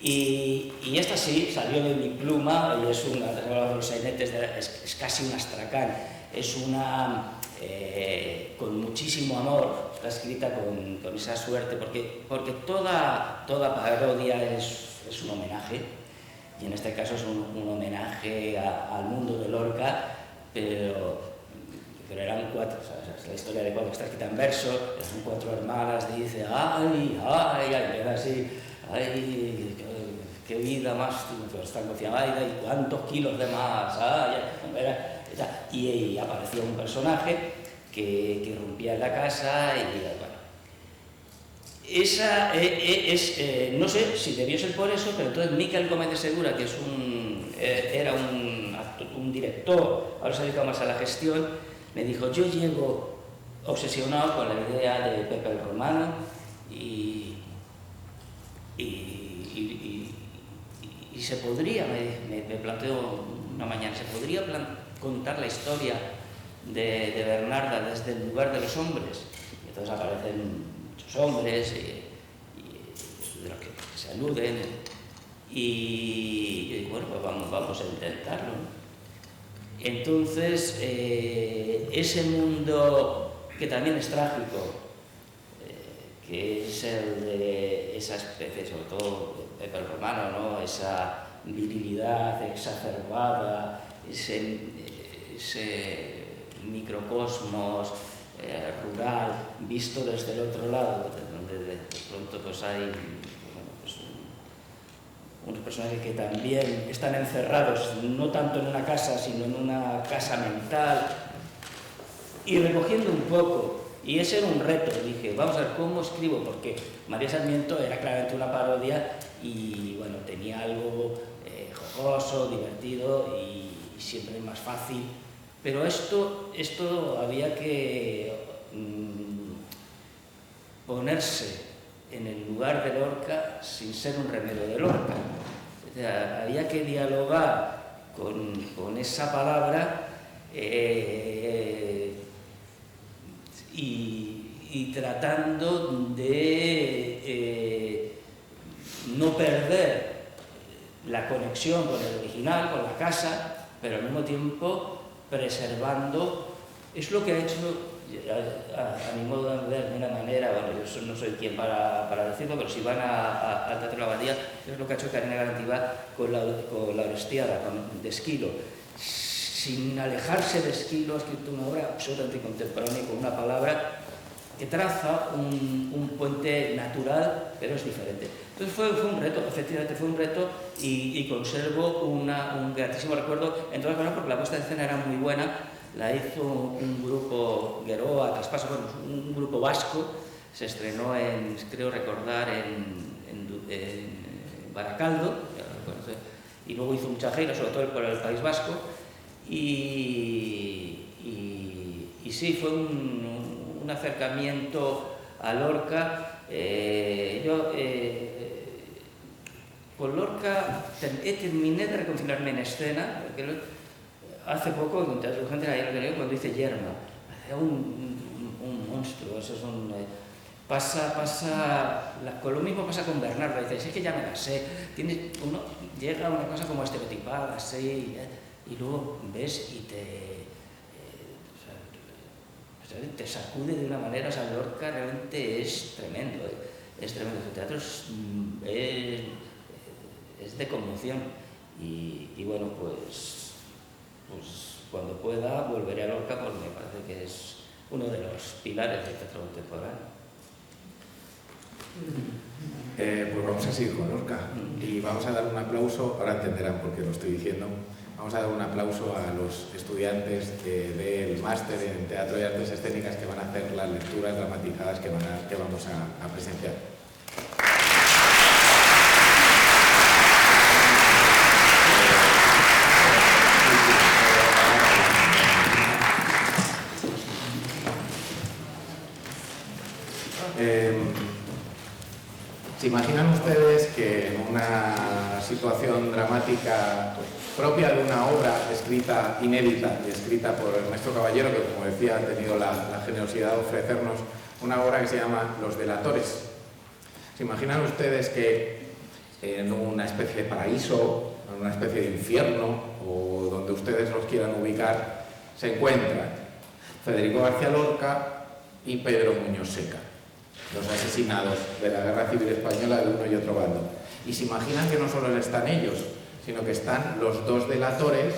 Y esta sí salió de mi pluma, y es una de los sainetes, es casi un astracán, es una con muchísimo amor, está escrita con esa suerte, porque toda parodia es un homenaje, y en este caso es un homenaje al mundo de Lorca, pero eran 4, o sea, es la historia de 4, está escrita en verso, son 4 hermanas, dice, ay, era así, ay, qué vida más, están cociendo, y cuántos kilos de más, y apareció un personaje que irrumpía en la casa, y bueno. Esa no sé si debió ser por eso, pero entonces Miquel Gómez de Segura, que era un director, ahora se ha dedicado más a la gestión, me dijo, yo llego obsesionado con la idea de Pepe el Romano y se podría, me planteó una mañana, se podría contar la historia de Bernarda desde el lugar de los hombres. Y entonces aparecen muchos hombres y de los que se aluden y bueno, pues vamos a intentarlo, ¿no? Entonces, ese mundo que también es trágico, que es el de esa especie, sobre todo Pepe el Romano, ¿no? Esa virilidad exacerbada, ese microcosmos rural visto desde el otro lado, donde de pronto pues hay unos personajes que también están encerrados, no tanto en una casa, sino en una casa mental, y recogiendo un poco. Y ese era un reto, dije, vamos a ver cómo escribo, porque María Sarmiento era claramente una parodia y bueno, tenía algo jocoso, divertido y siempre más fácil. Pero esto había que ponerse en el lugar de Lorca sin ser un remedio de Lorca. O sea, había que dialogar con esa palabra y tratando de no perder la conexión con el original, con la casa, pero al mismo tiempo preservando. Es lo que ha hecho, a mi modo de ver, de una manera, bueno, yo no soy quien para decirlo, pero si van al Teatro de la Abadía, es lo que ha hecho Karina Garantiba con la Orestiada, de Esquilo. Sin alejarse de Esquilo, ha escrito una obra absolutamente contemporánea con una palabra que traza un puente natural, pero es diferente. Entonces fue un reto, efectivamente fue un reto, y conservo un gratísimo recuerdo, en todas maneras, porque la puesta de escena era muy buena. La hizo un grupo Geroa, Traspaso, bueno, un grupo vasco, se estrenó creo recordar, en Baracaldo, y luego hizo mucha gira, sobre todo por el País Vasco, y sí, fue una un acercamiento a Lorca. Con Lorca terminé de reconciliarme en escena, porque hace poco en un teatro de gente cuando hice Yerma, hacía un monstruo, eso es un... con lo mismo pasa con Bernardo, dices, es que ya me la sé, uno llega a una cosa como estereotipada, así, y luego ves y te sacude de una manera. O sea, Lorca realmente es tremendo, es tremendo. Su teatro es de conmoción y bueno, pues cuando pueda volveré a Lorca, porque me parece que es uno de los pilares del teatro contemporáneo. Pues vamos a seguir con Lorca y vamos a dar un aplauso, ahora entenderán por qué lo estoy diciendo, vamos a dar un aplauso a los estudiantes del máster en Teatro y Artes Escénicas que van a hacer las lecturas dramatizadas que vamos a presenciar. ¿Se imaginan ustedes que en una situación dramática propia de una obra escrita, inédita, escrita por Ernesto Caballero, que como decía ha tenido la generosidad de ofrecernos una obra que se llama Los Delatores? ¿Se imaginan ustedes que en una especie de paraíso, en una especie de infierno, o donde ustedes los quieran ubicar, se encuentran Federico García Lorca y Pedro Muñoz Seca, los asesinados de la Guerra Civil Española de uno y otro bando? Y se imaginan que no solo están ellos, sino que están los dos delatores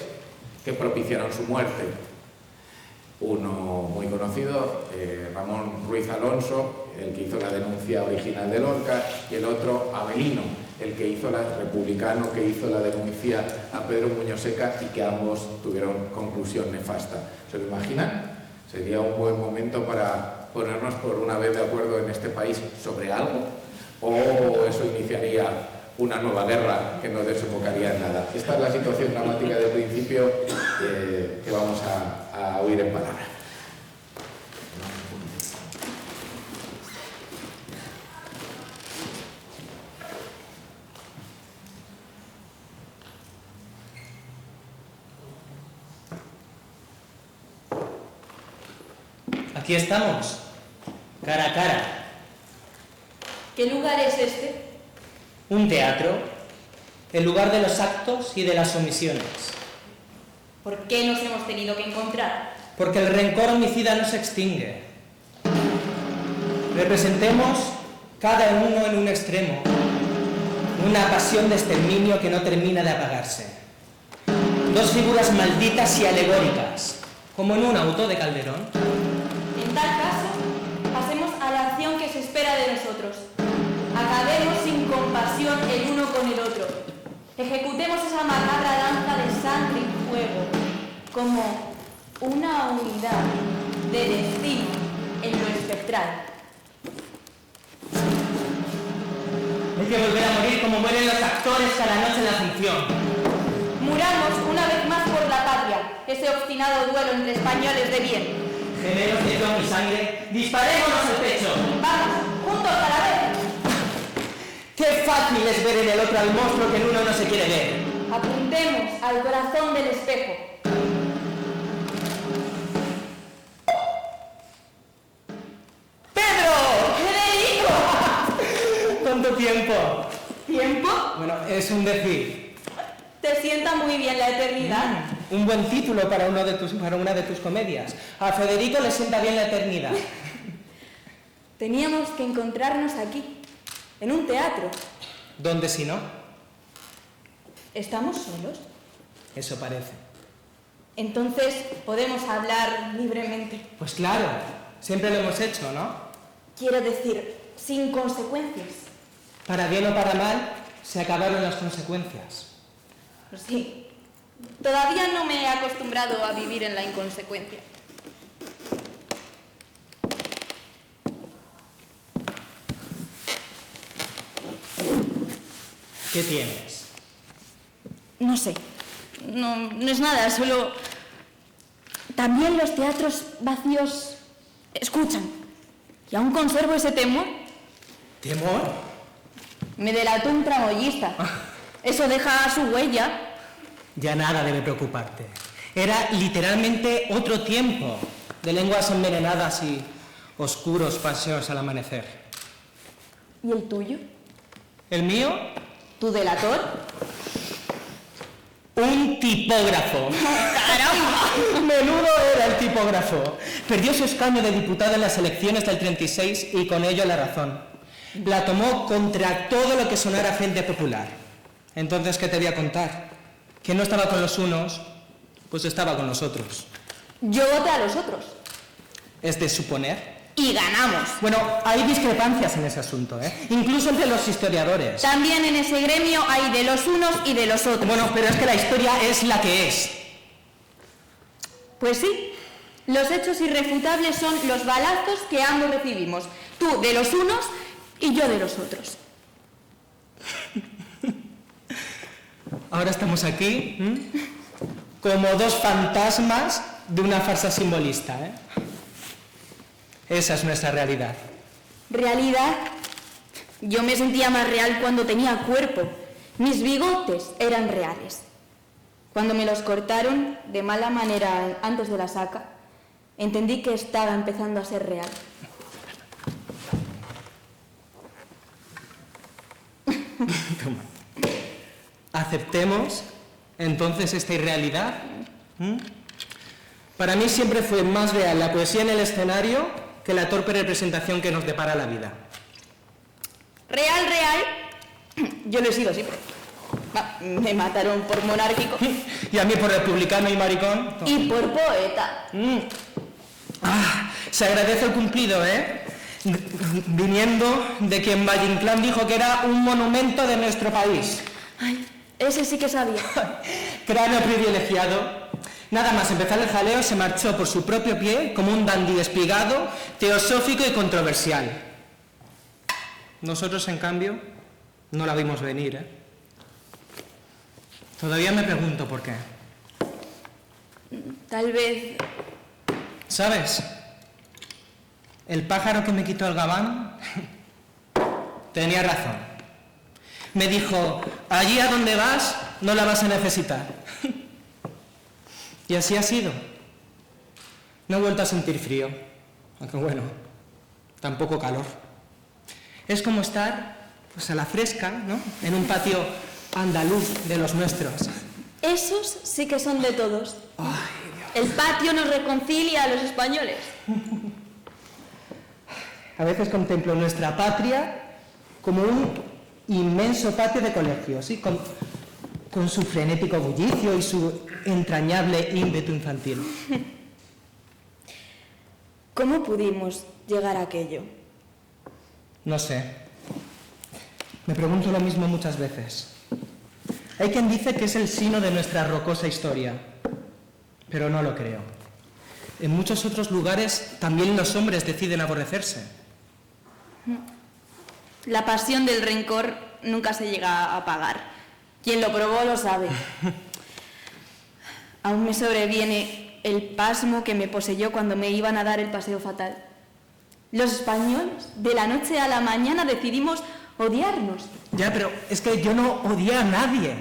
que propiciaron su muerte. Uno muy conocido, Ramón Ruiz Alonso, el que hizo la denuncia original de Lorca, y el otro, Avelino, el republicano que hizo la denuncia a Pedro Muñoz Seca, y que ambos tuvieron conclusión nefasta. ¿Se lo imaginan? Sería un buen momento para ponernos por una vez de acuerdo en este país sobre algo, o eso iniciaría una nueva guerra que no desembocaría en nada. Esta es la situación dramática del principio que vamos a oír en palabra. Aquí estamos, cara a cara. ¿Qué lugar es este? Un teatro, el lugar de los actos y de las omisiones. ¿Por qué nos hemos tenido que encontrar? Porque el rencor homicida no se extingue. Representemos cada uno en un extremo una pasión de exterminio que no termina de apagarse. Dos figuras malditas y alegóricas, como en un auto de Calderón. En tal caso, pasemos a la acción que se espera de nosotros. Acabemos sin compasión el uno con el otro. Ejecutemos esa macabra danza de sangre y fuego como una unidad de destino en lo espectral. Hay que volver a morir como mueren los actores cada noche en la función. Muramos una vez más por la patria, ese obstinado duelo entre españoles de bien. Gemelos de don y sangre, disparémonos al pecho. Vamos, juntos a la vez. Qué fácil es ver en el otro al monstruo que en uno no se quiere ver. Apuntemos al corazón del espejo. ¡Pedro! ¡Federico! ¿Cuánto tiempo? ¿Tiempo? Bueno, es un decir. ¿Te sienta muy bien la eternidad? Un buen título para una de tus comedias. A Federico le sienta bien la eternidad. Teníamos que encontrarnos aquí, en un teatro. ¿Dónde si no? ¿Estamos solos? Eso parece. Entonces podemos hablar libremente. Pues claro, siempre lo hemos hecho, ¿no? Quiero decir, sin consecuencias. Para bien o para mal, se acabaron las consecuencias. Sí, todavía no me he acostumbrado a vivir en la inconsecuencia. ¿Qué tienes? No sé, no es nada, solo... También los teatros vacíos escuchan. Y aún conservo ese temor. ¿Temor? Me delató un tramoyista. Eso deja su huella. Ya nada debe preocuparte. Era literalmente otro tiempo de lenguas envenenadas y oscuros paseos al amanecer. ¿Y el tuyo? ¿El mío? ¿Tu delator? Un tipógrafo. ¡Caramba! Menudo era el tipógrafo. Perdió su escaño de diputado en las elecciones del 36 y con ello la razón. La tomó contra todo lo que sonara Frente Popular. Entonces, ¿qué te voy a contar? Que no estaba con los unos, pues estaba con los otros. Yo voté a los otros. Es de suponer. Y ganamos. Bueno, hay discrepancias en ese asunto, ¿eh? Incluso entre los historiadores. También en ese gremio hay de los unos y de los otros. Bueno, pero es que la historia es la que es. Pues sí, los hechos irrefutables son los balazos que ambos recibimos. Tú de los unos y yo de los otros. Ahora estamos aquí, como dos fantasmas de una farsa simbolista, ¿eh? Esa es nuestra realidad. ¿Realidad? Yo me sentía más real cuando tenía cuerpo. Mis bigotes eran reales. Cuando me los cortaron de mala manera antes de la saca, entendí que estaba empezando a ser real. Toma. ¿Aceptemos entonces esta irrealidad? Para mí siempre fue más real la poesía en el escenario que la torpe representación que nos depara la vida. Real, real, yo lo he sido siempre. Me mataron por monárquico. Y a mí por republicano y maricón. Y por poeta. Se agradece el cumplido, ¿eh? Viniendo de quien Valle Inclán dijo que era un monumento de nuestro país. Ay, ese sí que sabía. Cráneo privilegiado. Nada más empezar el jaleo se marchó por su propio pie como un dandy despigado, teosófico y controversial. Nosotros, en cambio, no la vimos venir, ¿eh? Todavía me pregunto por qué. Tal vez... ¿Sabes? El pájaro que me quitó el gabán tenía razón. Me dijo, allí a donde vas no la vas a necesitar. Y así ha sido. No he vuelto a sentir frío, aunque bueno, tampoco calor. Es como estar pues, a la fresca, ¿no? En un patio andaluz de los nuestros. Esos sí que son de todos. Ay, El patio nos reconcilia a los españoles. a veces contemplo nuestra patria como un inmenso patio de colegio, ¿sí? Con su frenético bullicio y su entrañable ímpetu infantil. ¿Cómo pudimos llegar a aquello? No sé. Me pregunto lo mismo muchas veces. Hay quien dice que es el sino de nuestra rocosa historia, pero no lo creo. En muchos otros lugares también los hombres deciden aborrecerse. La pasión del rencor nunca se llega a apagar. Quien lo probó lo sabe. Aún me sobreviene el pasmo que me poseyó cuando me iban a dar el paseo fatal. Los españoles, de la noche a la mañana, decidimos odiarnos. Ya, pero es que yo no odié a nadie.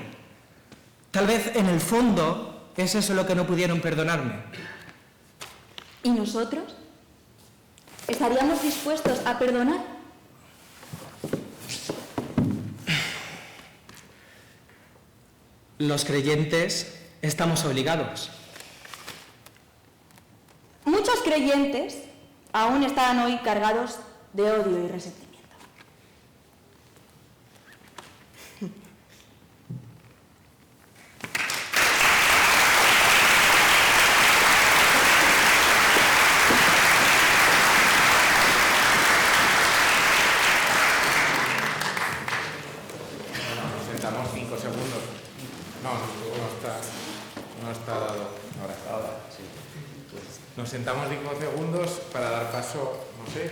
Tal vez en el fondo es eso lo que no pudieron perdonarme. ¿Y nosotros? ¿Estaríamos dispuestos a perdonar? Los creyentes estamos obligados. Muchos creyentes aún están hoy cargados de odio y resentimiento. Nos sentamos 5 segundos. No está dado. Ahora, sí. Nos sentamos 5 segundos para dar paso, no sé.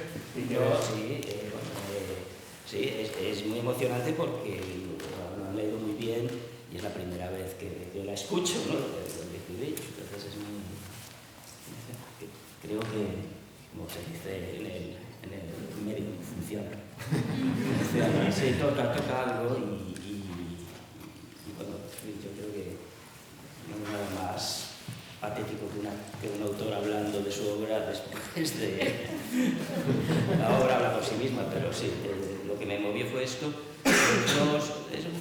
Sí, es muy emocionante porque lo han leído muy bien y es la primera vez que yo la escucho, ¿no? Lo escribí. Entonces es muy... Creo que, como se dice en el el médico funciona. Se toca algo y bueno, yo creo que no hay nada más patético que un autor hablando de su obra después de... La obra habla por sí misma, pero sí, lo que me movió fue esto. Esas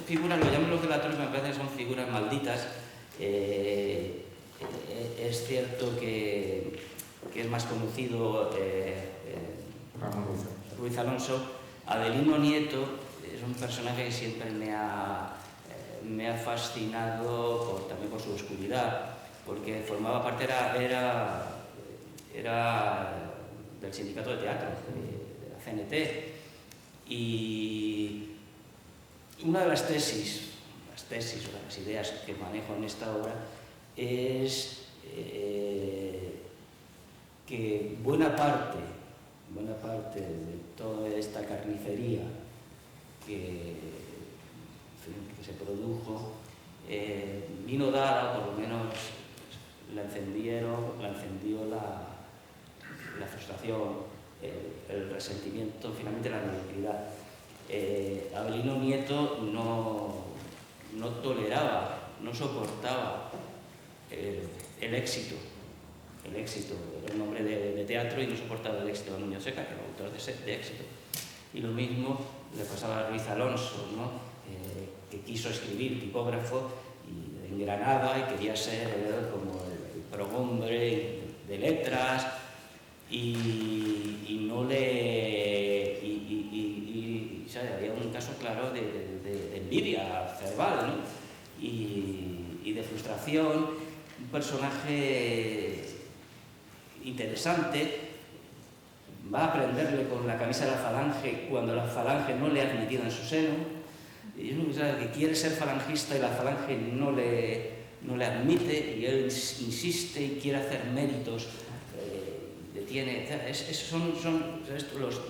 figuras, lo llaman los delatores, me parece que son figuras malditas. Es cierto que es más conocido Ruiz Alonso. Adelino Nieto es un personaje que siempre me ha fascinado también por su oscuridad, porque formaba parte, era del sindicato de teatro, de la CNT, y una de las tesis o las ideas que manejo en esta obra es que buena parte de toda esta carnicería que se produjo vino dada, por lo menos la encendió la frustración, el resentimiento, finalmente la mediocridad. Avelino Nieto no toleraba, no soportaba el éxito. Era un hombre de teatro y no soportaba el éxito de Muñoz Seca, que era autor de éxito. Y lo mismo le pasaba a Ruiz Alonso, ¿no? Que quiso escribir, tipógrafo, y en Granada, y quería ser como el prohombre de letras, y no le... ¿sabes? Había un caso claro de envidia cerval, ¿no? Y de frustración. Un personaje interesante, va a aprenderle con la camisa de la Falange cuando la Falange no le ha admitido en su seno, y uno que quiere ser falangista y la Falange no le admite, y él insiste y quiere hacer méritos,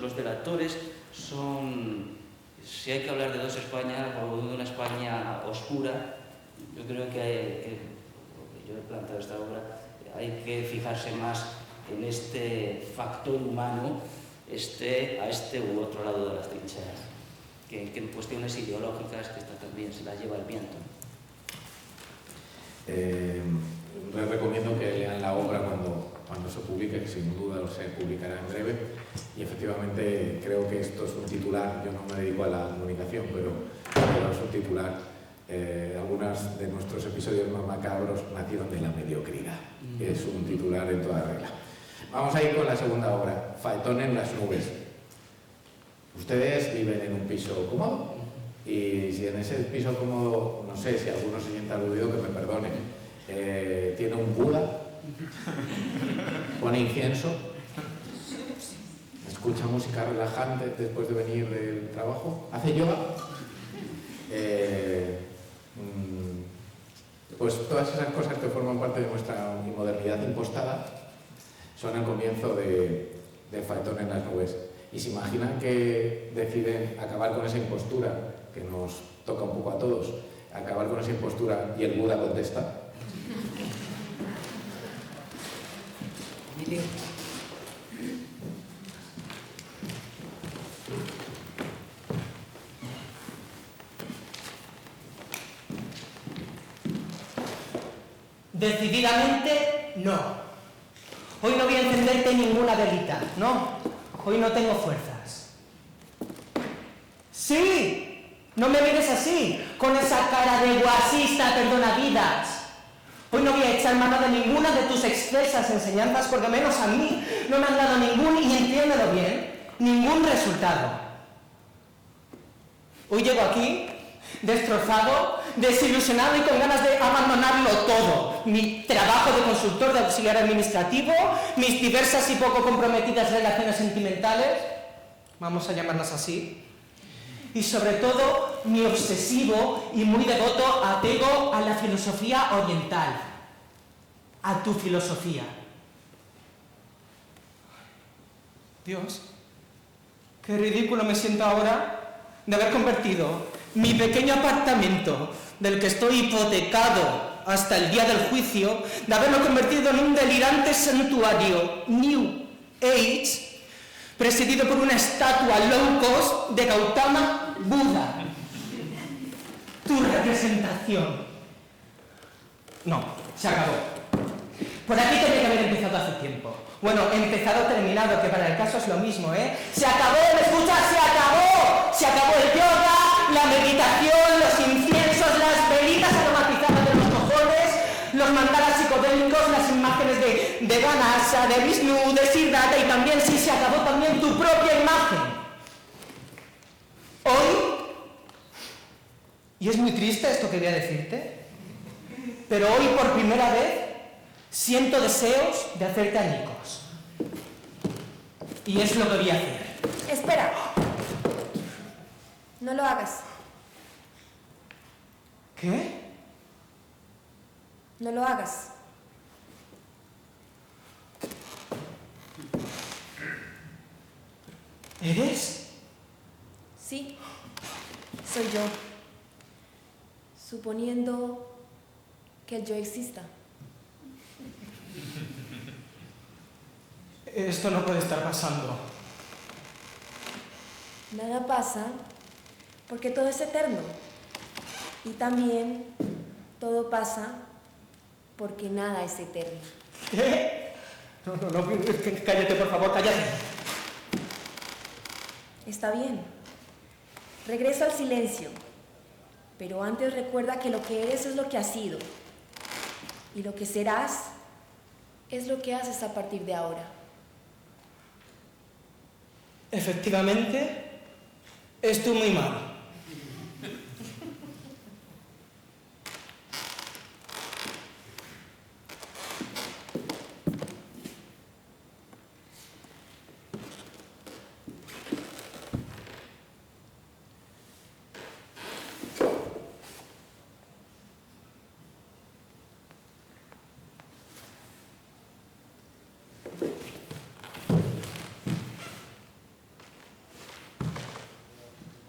los delatores son, si hay que hablar de dos Españas o de una España oscura, yo creo que yo he planteado esta obra, hay que fijarse más en este factor humano, a este u otro lado de las trincheras, que en cuestiones ideológicas, que esta también se la lleva el viento. Les recomiendo que lean la obra cuando se publique, que sin duda se publicará en breve, y efectivamente creo que esto es un titular. Yo no me dedico a la comunicación, pero es un titular. Algunos de nuestros episodios más macabros nacieron de la mediocridad. Es un titular en toda regla. Vamos a ir con la segunda obra, Faetón en las nubes. Ustedes viven en un piso cómodo, y si en ese piso cómodo, no sé si alguno se siente aludido, que me perdone, tiene un Buda, pone incienso, escucha música relajante después de venir del trabajo, hace yoga, pues todas esas cosas que forman parte de nuestra modernidad impostada son el comienzo de Faetón en las nubes. Y se imaginan que deciden acabar con esa impostura que nos toca un poco a todos, acabar con esa impostura, y el Buda contesta. Decididamente no. Hoy no voy a encenderte ninguna velita, no. Hoy no tengo fuerzas. ¡Sí! No me mires así, con esa cara de guasista perdonavidas. Hoy no voy a echar mano de ninguna de tus excesas enseñanzas, porque menos a mí no me han dado ningún, y entiéndelo bien, ningún resultado. Hoy llego aquí destrozado, desilusionado y con ganas de abandonarlo todo. Mi trabajo de consultor de auxiliar administrativo, mis diversas y poco comprometidas relaciones sentimentales, vamos a llamarlas así, y sobre todo mi obsesivo y muy devoto apego a la filosofía oriental, a tu filosofía. Dios, qué ridículo me siento ahora de haber convertido mi pequeño apartamento, del que estoy hipotecado hasta el día del juicio, de haberlo convertido en un delirante santuario New Age presidido por una estatua low cost de Gautama Buda. Tu representación. No, se acabó. Por aquí tenía que haber empezado hace tiempo. Bueno, empezado, terminado, que para el caso es lo mismo, ¿eh? ¡Se acabó! ¿Me escuchas? ¡Se acabó! ¡Se acabó el yoga, la meditación, los inciensos, las velitas aromatizadas de los cojones, los mandalas psicodélicos, las imágenes de Ganesha, de Vishnu, de Siddhartha y también, sí, se acabó también tu propia imagen. Hoy, y es muy triste esto que voy a decirte, pero hoy por primera vez siento deseos de hacerte añicos. Y es lo que voy a hacer. Espera. No lo hagas. ¿Qué? No lo hagas. ¿Eres? Sí, soy yo. Suponiendo que el yo exista. Esto no puede estar pasando. Nada pasa porque todo es eterno. Y también todo pasa porque nada es eterno. ¿Qué? No, cállate, por favor, cállate. Está bien. Regreso al silencio. Pero antes recuerda que lo que eres es lo que has sido. Y lo que serás es lo que haces a partir de ahora. Efectivamente, estoy muy mal.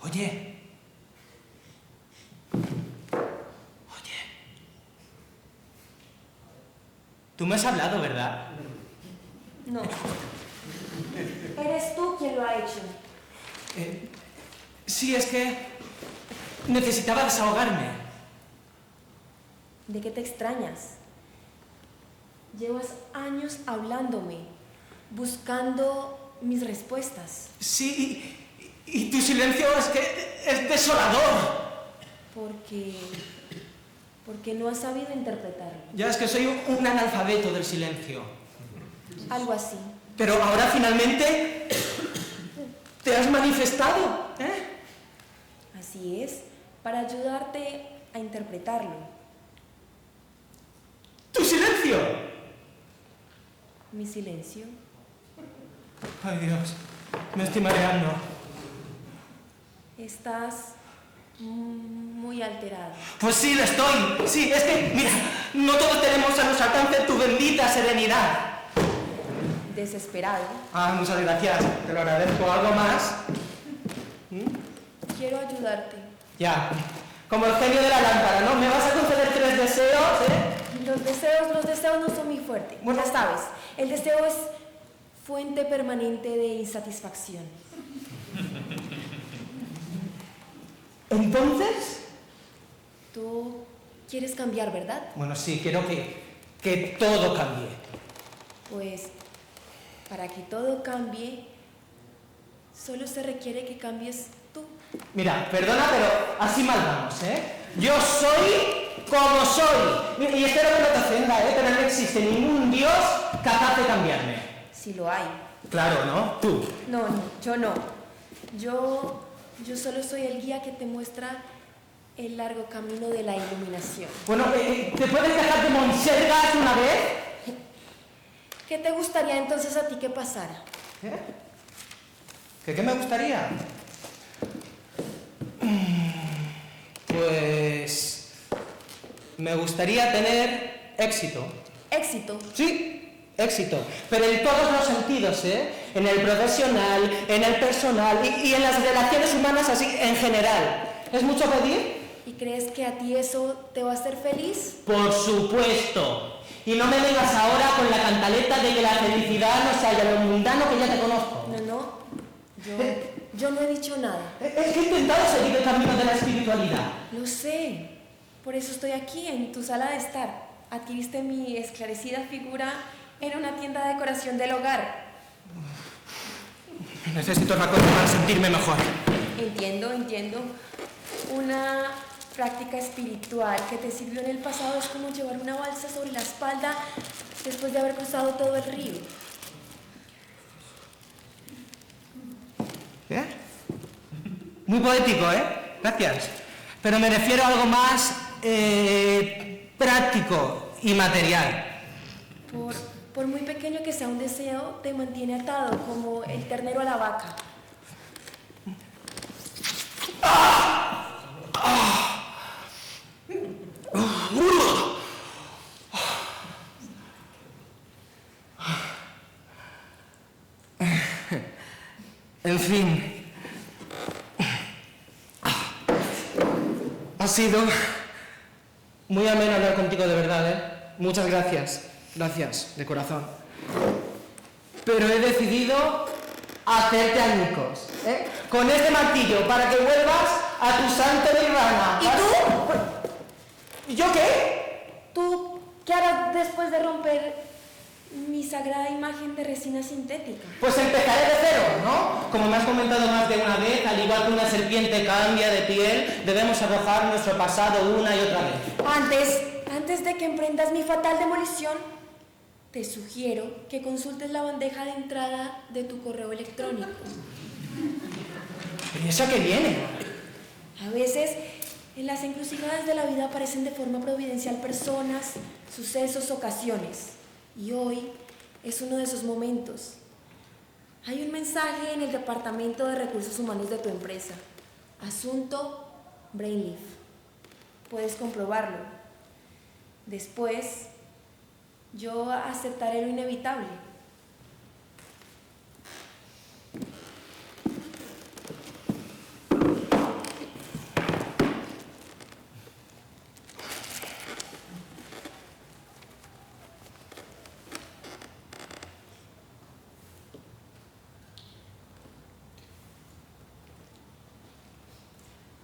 Oye. Tú me has hablado, ¿verdad? No. Eres tú quien lo ha hecho. Sí, es que necesitaba desahogarme. ¿De qué te extrañas? Llevas años hablándome, buscando mis respuestas. Sí, y tu silencio es que es desolador. Porque no has sabido interpretarlo. Ya es que soy un analfabeto del silencio. Algo así. Pero ahora finalmente te has manifestado, ¿eh? Así es, para ayudarte a interpretarlo. ¡Tu silencio! Mi silencio. Ay, Dios, me estoy mareando. Estás muy alterado. Pues sí, lo estoy. Sí, es que, mira, no todos tenemos a nuestro alcance tu bendita serenidad. Desesperado. Ah, muchas gracias. Te lo agradezco. ¿Algo más? Quiero ayudarte. Ya. Como el genio de la lámpara, ¿no? ¿Me vas a conceder 3 deseos, Los deseos no son muy fuertes. Bueno. Ya sabes, el deseo es fuente permanente de insatisfacción. Entonces... Tú quieres cambiar, ¿verdad? Bueno, sí, quiero que todo cambie. Pues, para que todo cambie, solo se requiere que cambies tú. Mira, perdona, pero así mal vamos, ¿eh? Yo soy como soy. Y espero que no te ofenda, ¿eh? Pero no existe ningún Dios capaz de cambiarme. Si lo hay. Claro, ¿no? Tú. No, yo no. Yo solo soy el guía que te muestra el largo camino de la iluminación. Bueno, ¿te puedes dejar de monsergas una vez? ¿Qué te gustaría entonces a ti que pasara? ¿Qué me gustaría? Pues... me gustaría tener éxito. Éxito. Sí, éxito. Pero en todos los sentidos, ¿eh? En el profesional, en el personal y en las relaciones humanas así en general. ¿Es mucho pedir? ¿Y crees que a ti eso te va a hacer feliz? Por supuesto. Y no me vengas ahora con la cantaleta de que la felicidad no sea de lo mundano que ya te conozco. No, Yo no he dicho nada. Es que he intentado seguir el camino de la espiritualidad. Lo sé. Por eso estoy aquí, en tu sala de estar. Adquiriste mi esclarecida figura en una tienda de decoración del hogar. Necesito otra cosa para sentirme mejor. Entiendo. Una práctica espiritual que te sirvió en el pasado es como llevar una balsa sobre la espalda después de haber cruzado todo el río. ¿Eh? Muy poético, ¿eh? Gracias. Pero me refiero a algo más práctico y material. Por muy pequeño que sea un deseo, te mantiene atado como el ternero a la vaca. En fin, ha sido muy ameno hablar contigo de verdad, ¿eh? Muchas gracias, de corazón. Pero he decidido hacerte añicos, ¿eh? Con este martillo, para que vuelvas a tu santo nirvana. ¿Y tú? ¿Y yo qué? ¿Tú qué harás después de romper mi sagrada imagen de resina sintética? Pues empezaré de cero, ¿no? Como me has comentado más de una vez, al igual que una serpiente cambia de piel, debemos arrojar nuestro pasado una y otra vez. Antes de que emprendas mi fatal demolición, te sugiero que consultes la bandeja de entrada de tu correo electrónico. ¿Y eso a qué viene? A veces, en las encrucijadas de la vida aparecen de forma providencial personas, sucesos, ocasiones. Y hoy es uno de esos momentos. Hay un mensaje en el Departamento de Recursos Humanos de tu empresa. Asunto Brainleaf. Puedes comprobarlo. Después, yo aceptaré lo inevitable.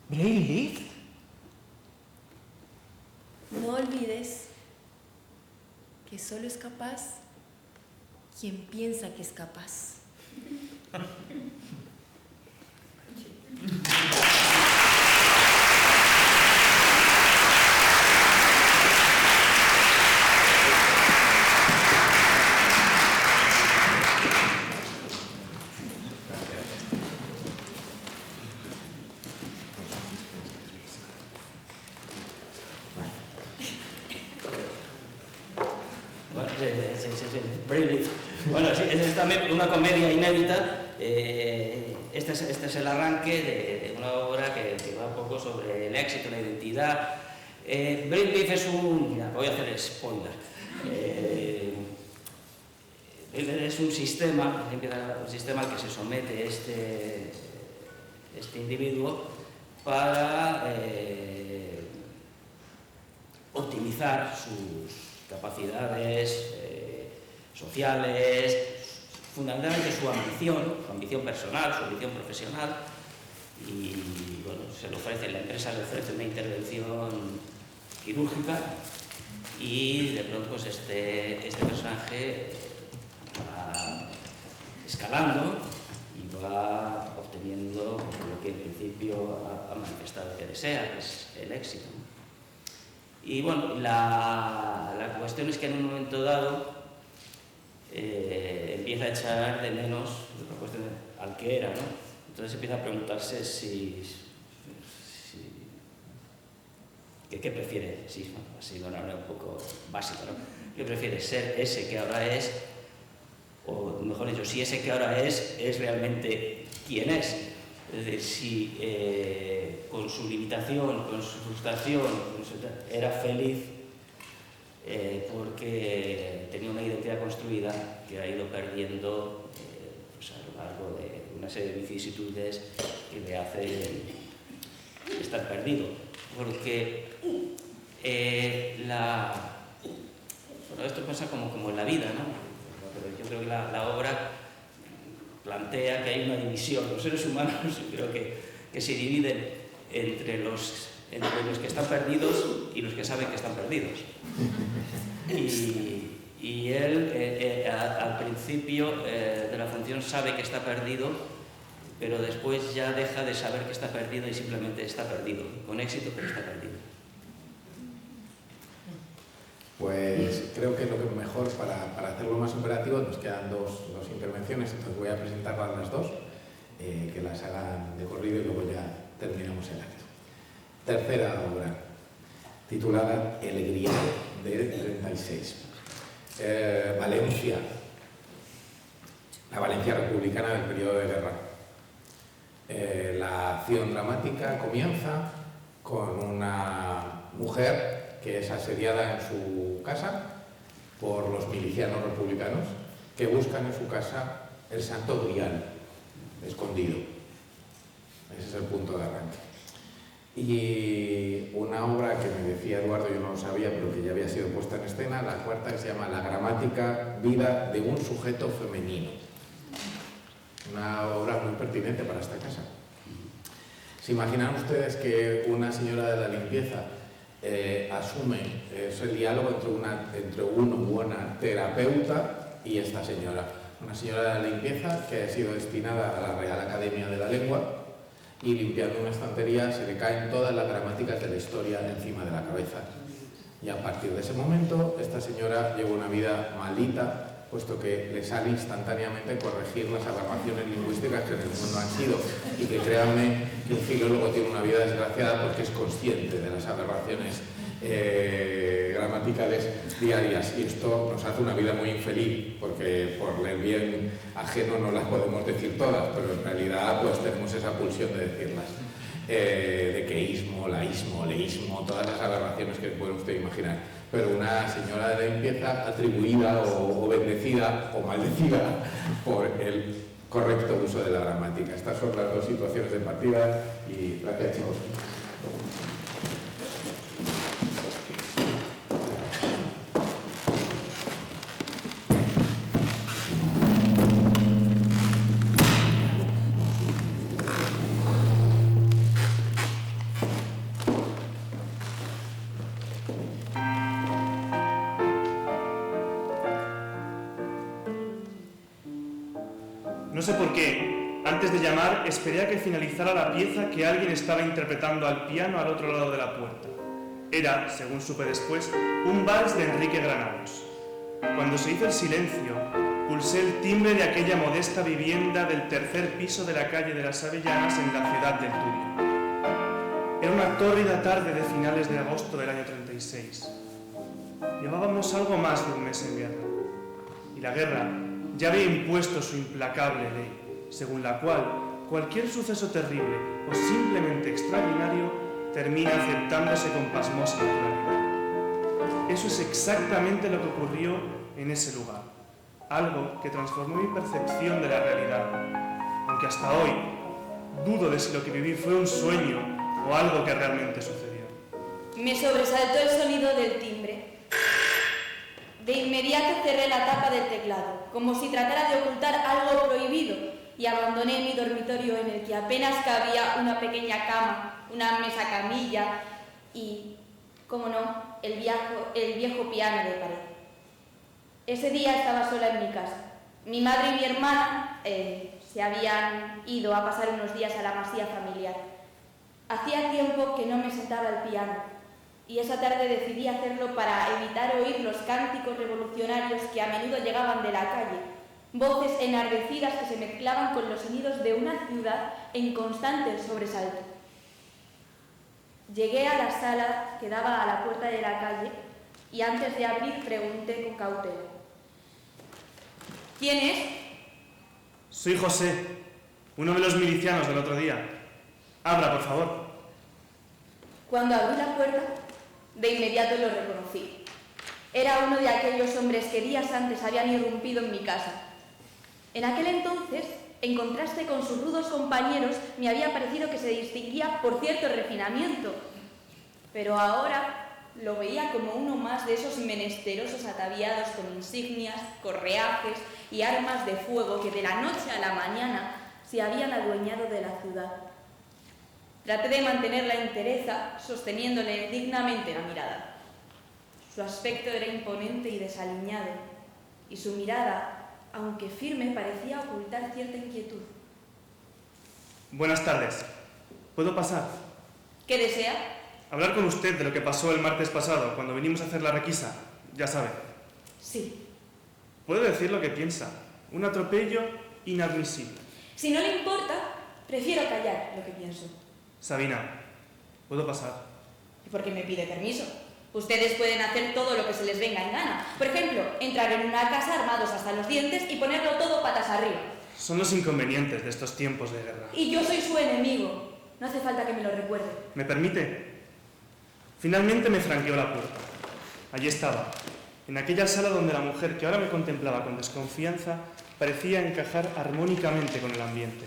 ¿Brainleaf? No olvides que solo es capaz quien piensa que es capaz. Brainleaf. Bueno, sí, es también una comedia inédita. Este es el arranque de una obra que va un poco sobre el éxito, la identidad. Brainleaf es un... Mira, voy a hacer spoiler. Es un sistema al que se somete este individuo para optimizar sus capacidades sociales, fundamentalmente su ambición personal, su ambición profesional, y bueno, la empresa le ofrece una intervención quirúrgica y de pronto pues este personaje va escalando y va obteniendo lo que en principio ha manifestado que desea, que es el éxito. Y bueno, la cuestión es que en un momento dado empieza a echar de menos al que era, ¿no? Entonces empieza a preguntarse ¿qué prefiere? Sí, bueno, así de una manera un poco básica, ¿no? ¿Qué prefiere? ¿Ser ese que ahora es? O mejor dicho, si ese que ahora es realmente quién es. Es decir, si con su limitación, con su frustración, era feliz porque tenía una identidad construida que ha ido perdiendo pues a lo largo de una serie de vicisitudes que le hacen estar perdido. Porque esto pasa como en la vida, ¿no? Pero yo creo que la obra plantea que hay una división. Los seres humanos creo que se dividen entre los que están perdidos y los que saben que están perdidos. Y él al principio de la función sabe que está perdido, pero después ya deja de saber que está perdido y simplemente está perdido, con éxito, pero está perdido. Pues creo que lo que mejor para hacerlo más operativo nos quedan dos intervenciones, entonces voy a presentarlas las dos, que las hagan de corrido y luego ya terminamos el acto. Tercera obra, titulada El Grial de 36. Valencia, la Valencia republicana del periodo de guerra. La acción dramática comienza con una mujer que es asediada en su casa por los milicianos republicanos que buscan en su casa el Santo Grial escondido. Ese es el punto de arranque. Y una obra que me decía Eduardo, yo no lo sabía, pero que ya había sido puesta en escena, la cuarta, que se llama La gramática vida de un sujeto femenino. Una obra muy pertinente para esta casa. ¿Se imaginan ustedes que una señora de la limpieza asume ese diálogo entre una terapeuta y esta señora? Una señora de la limpieza que ha sido destinada a la Real Academia de la Lengua, y limpiando una estantería se le caen todas las gramáticas de la historia encima de la cabeza. Y a partir de ese momento, esta señora lleva una vida maldita, puesto que le sale instantáneamente corregir las aberraciones lingüísticas que en el mundo han sido. Y que créanme que un filólogo tiene una vida desgraciada porque es consciente de las aberraciones gramaticales diarias, y esto nos hace una vida muy infeliz, porque por el bien ajeno no las podemos decir todas, pero en realidad pues tenemos esa pulsión de decirlas. Dequeísmo, laísmo, leísmo, todas las aberraciones que puede usted imaginar. Pero una señora de la limpieza atribuida o bendecida o maldecida por el correcto uso de la gramática. Estas son las dos situaciones de partida y gracias, chicos. No sé por qué, antes de llamar, esperé a que finalizara la pieza que alguien estaba interpretando al piano al otro lado de la puerta. Era, según supe después, un vals de Enrique Granados. Cuando se hizo el silencio, pulsé el timbre de aquella modesta vivienda del tercer piso de la calle de las Avellanas en la ciudad del Turia. Era una tórrida tarde de finales de agosto del año 36. Llevábamos algo más de un mes en guerra, y la guerra ya había impuesto su implacable ley, según la cual cualquier suceso terrible o simplemente extraordinario termina aceptándose con pasmosa naturalidad. Eso es exactamente lo que ocurrió en ese lugar, algo que transformó mi percepción de la realidad, aunque hasta hoy dudo de si lo que viví fue un sueño o algo que realmente sucedió. Me sobresaltó el sonido del timbre. De inmediato cerré la tapa del teclado, como si tratara de ocultar algo prohibido, y abandoné mi dormitorio en el que apenas cabía una pequeña cama, una mesa camilla y, como no, el viejo piano de pared. Ese día estaba sola en mi casa. Mi madre y mi hermana se habían ido a pasar unos días a la masía familiar. Hacía tiempo que no me sentaba al piano, y esa tarde decidí hacerlo para evitar oír los cánticos revolucionarios que a menudo llegaban de la calle, voces enardecidas que se mezclaban con los sonidos de una ciudad en constante sobresalto. Llegué a la sala que daba a la puerta de la calle y antes de abrir pregunté con cautela: ¿quién es? Soy José, uno de los milicianos del otro día. Abra, por favor. Cuando abrí la puerta, de inmediato lo reconocí. Era uno de aquellos hombres que días antes habían irrumpido en mi casa. En aquel entonces, en contraste con sus rudos compañeros, me había parecido que se distinguía por cierto refinamiento. Pero ahora lo veía como uno más de esos menesterosos ataviados con insignias, correajes y armas de fuego que de la noche a la mañana se habían adueñado de la ciudad. Traté de mantener la entereza, sosteniéndole dignamente la mirada. Su aspecto era imponente y desaliñado, y su mirada, aunque firme, parecía ocultar cierta inquietud. Buenas tardes. ¿Puedo pasar? ¿Qué desea? Hablar con usted de lo que pasó el martes pasado, cuando vinimos a hacer la requisa. Ya sabe. Sí. Puedo decir lo que piensa. Un atropello inadmisible. Si no le importa, prefiero callar lo que pienso. Sabina, ¿puedo pasar? ¿Y por qué me pide permiso? Ustedes pueden hacer todo lo que se les venga en gana. Por ejemplo, entrar en una casa armados hasta los dientes y ponerlo todo patas arriba. Son los inconvenientes de estos tiempos de guerra. Y yo soy su enemigo. No hace falta que me lo recuerde. ¿Me permite? Finalmente me franqueó la puerta. Allí estaba, en aquella sala donde la mujer que ahora me contemplaba con desconfianza parecía encajar armónicamente con el ambiente.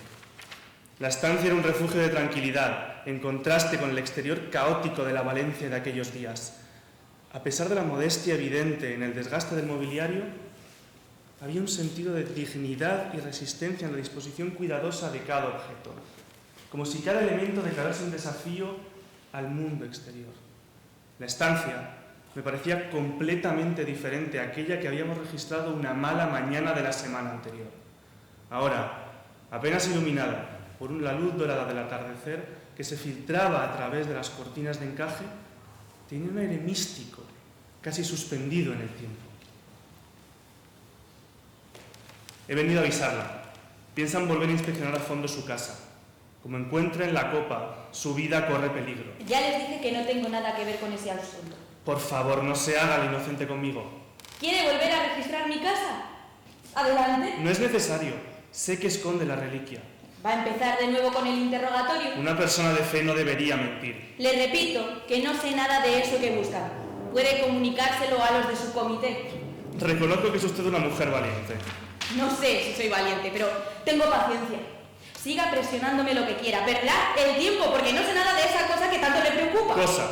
La estancia era un refugio de tranquilidad, en contraste con el exterior caótico de la Valencia de aquellos días. A pesar de la modestia evidente en el desgaste del mobiliario, había un sentido de dignidad y resistencia en la disposición cuidadosa de cada objeto, como si cada elemento declarase un desafío al mundo exterior. La estancia me parecía completamente diferente a aquella que habíamos registrado una mala mañana de la semana anterior. Ahora, apenas iluminada por la luz dorada del atardecer que se filtraba a través de las cortinas de encaje, tenía un aire místico, casi suspendido en el tiempo. He venido a avisarla. Piensan volver a inspeccionar a fondo su casa. Como encuentren la copa, su vida corre peligro. Ya les dije que no tengo nada que ver con ese asunto. Por favor, no se haga el inocente conmigo. ¿Quiere volver a registrar mi casa? Adelante. No es necesario. Sé que esconde la reliquia. ¿Va a empezar de nuevo con el interrogatorio? Una persona de fe no debería mentir. Le repito que no sé nada de eso que buscan. Puede comunicárselo a los de su comité. Reconozco que es usted una mujer valiente. No sé si soy valiente, pero tengo paciencia. Siga presionándome lo que quiera. ¿Verdad? El tiempo, porque no sé nada de esa cosa que tanto le preocupa. Cosa.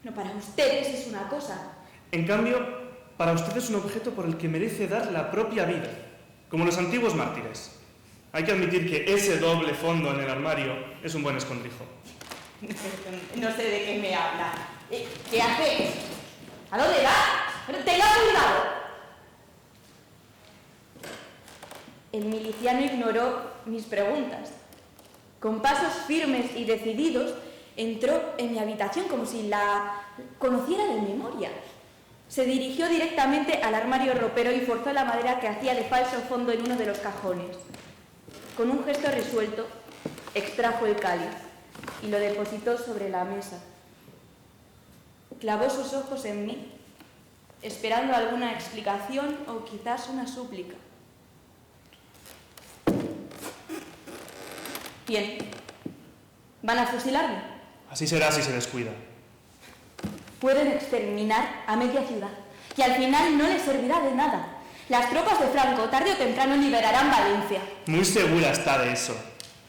No, para ustedes es una cosa. En cambio, para usted es un objeto por el que merece dar la propia vida, como los antiguos mártires. Hay que admitir que ese doble fondo en el armario es un buen escondrijo. No sé de qué me habla. ¿Qué hace? ¿A dónde va? ¡Tenga cuidado! El miliciano ignoró mis preguntas. Con pasos firmes y decididos, entró en mi habitación como si la conociera de memoria. Se dirigió directamente al armario ropero y forzó la madera que hacía de falso fondo en uno de los cajones. Con un gesto resuelto, extrajo el cáliz y lo depositó sobre la mesa. Clavó sus ojos en mí, esperando alguna explicación o quizás una súplica. Bien. ¿Van a fusilarme? Así será si se descuida. Pueden exterminar a media ciudad, que al final no les servirá de nada. Las tropas de Franco, tarde o temprano, liberarán Valencia. Muy segura está de eso.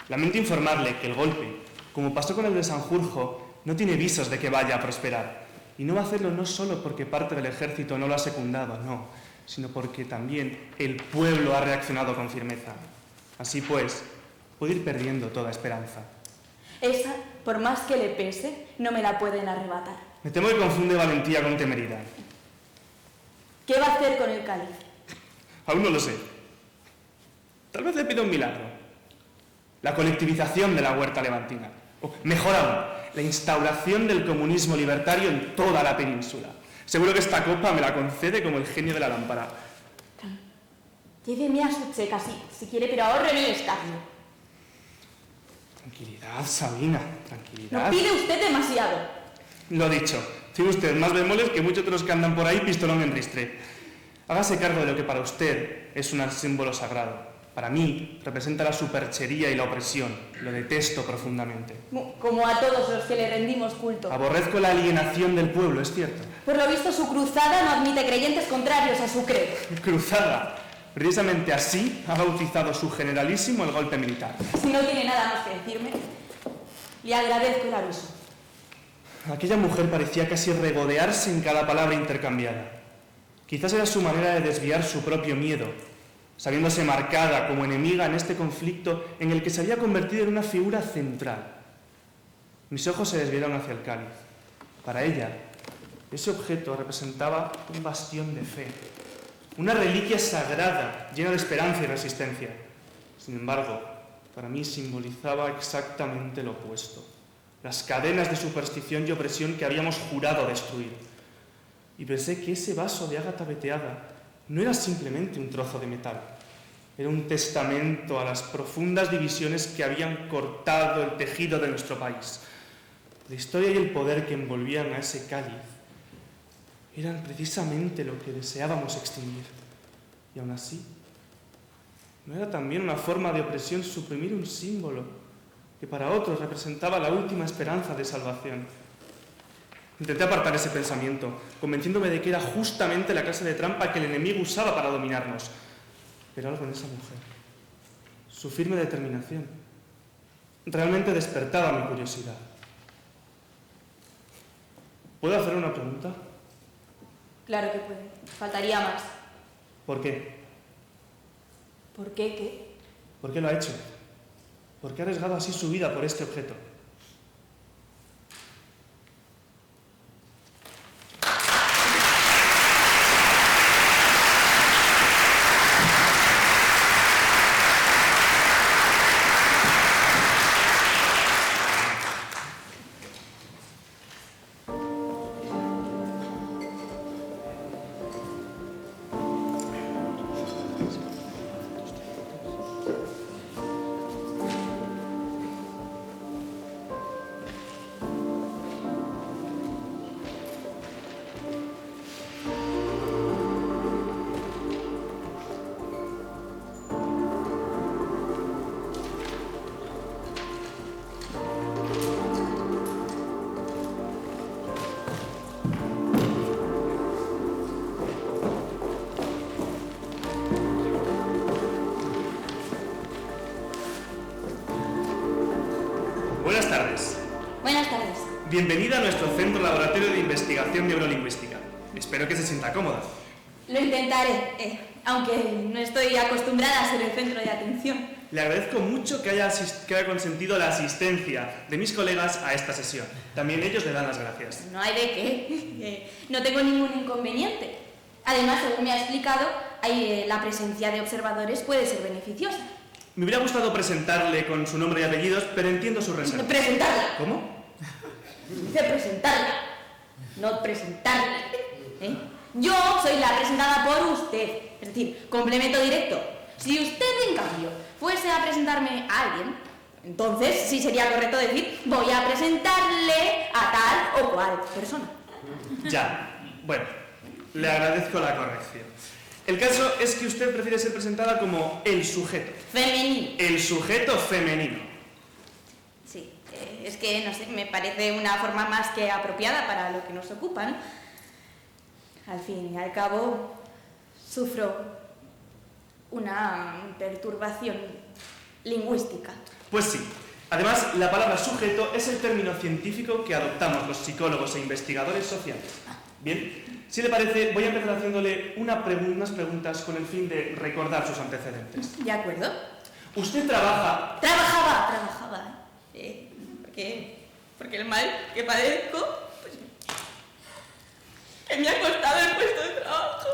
Lamento informarle que el golpe, como pasó con el de Sanjurjo, no tiene visos de que vaya a prosperar. Y no va a hacerlo no solo porque parte del ejército no lo ha secundado, no, sino porque también el pueblo ha reaccionado con firmeza. Así pues, puede ir perdiendo toda esperanza. Esa, por más que le pese, no me la pueden arrebatar. Me temo que confunde valentía con temeridad. ¿Qué va a hacer con el cáliz? Aún no lo sé. Tal vez le pida un milagro. La colectivización de la huerta levantina. O, mejor aún, la instauración del comunismo libertario en toda la península. Seguro que esta copa me la concede como el genio de la lámpara. Lléveme a su checa, si quiere, pero ahorre el escarnio. Tranquilidad, Sabina, tranquilidad. No pide usted demasiado. Lo dicho, tiene usted más bemoles que muchos de los que andan por ahí pistolón en ristre. Hágase cargo de lo que para usted es un símbolo sagrado. Para mí representa la superchería y la opresión. Lo detesto profundamente. Como a todos los que le rendimos culto. Aborrezco la alienación del pueblo, es cierto. Por lo visto, su cruzada no admite creyentes contrarios a su credo. Cruzada. Precisamente así ha bautizado su generalísimo el golpe militar. Si no tiene nada más que decirme, le agradezco el aviso. Aquella mujer parecía casi regodearse en cada palabra intercambiada. Quizás era su manera de desviar su propio miedo, sabiéndose marcada como enemiga en este conflicto en el que se había convertido en una figura central. Mis ojos se desviaron hacia el cáliz. Para ella, ese objeto representaba un bastión de fe, una reliquia sagrada, llena de esperanza y resistencia. Sin embargo, para mí simbolizaba exactamente lo opuesto: las cadenas de superstición y opresión que habíamos jurado destruir. Y pensé que ese vaso de ágata veteada no era simplemente un trozo de metal, era un testamento a las profundas divisiones que habían cortado el tejido de nuestro país. La historia y el poder que envolvían a ese cáliz eran precisamente lo que deseábamos extinguir. Y aún así, ¿no era también una forma de opresión suprimir un símbolo que para otros representaba la última esperanza de salvación? Intenté apartar ese pensamiento, convenciéndome de que era justamente la clase de trampa que el enemigo usaba para dominarnos. Pero algo en esa mujer, su firme determinación, realmente despertaba mi curiosidad. ¿Puedo hacer una pregunta? Claro que puede. Faltaría más. ¿Por qué? ¿Por qué qué? ¿Por qué lo ha hecho? ¿Por qué ha arriesgado así su vida por este objeto? Buenas tardes. Buenas tardes. Bienvenida a nuestro Centro Laboratorio de Investigación Neurolingüística. Espero que se sienta cómoda. Lo intentaré, aunque no estoy acostumbrada a ser el centro de atención. Le agradezco mucho que haya consentido la asistencia de mis colegas a esta sesión. También ellos le dan las gracias. No hay de qué. No tengo ningún inconveniente. Además, según me ha explicado, la presencia de observadores puede ser beneficiosa. Me hubiera gustado presentarle con su nombre y apellidos, pero entiendo su reserva. Presentarla. ¿Cómo? Dice presentarla, no presentarle. Yo soy la presentada por usted, es decir, complemento directo. Si usted, en cambio, fuese a presentarme a alguien, entonces sí sería correcto decir voy a presentarle a tal o cual persona. Ya, bueno, le agradezco la corrección. El caso es que usted prefiere ser presentada como el sujeto. Femenino. El sujeto femenino. Sí, es que, no sé, me parece una forma más que apropiada para lo que nos ocupa, ¿no? Al fin y al cabo, sufro una perturbación lingüística. Pues sí. Además, la palabra sujeto es el término científico que adoptamos los psicólogos e investigadores sociales. Bien, si le parece, voy a empezar haciéndole unas preguntas con el fin de recordar sus antecedentes. ¿De acuerdo? ¿Usted trabaja? Trabajaba. Porque el mal que padezco, pues, que me ha costado el puesto de trabajo.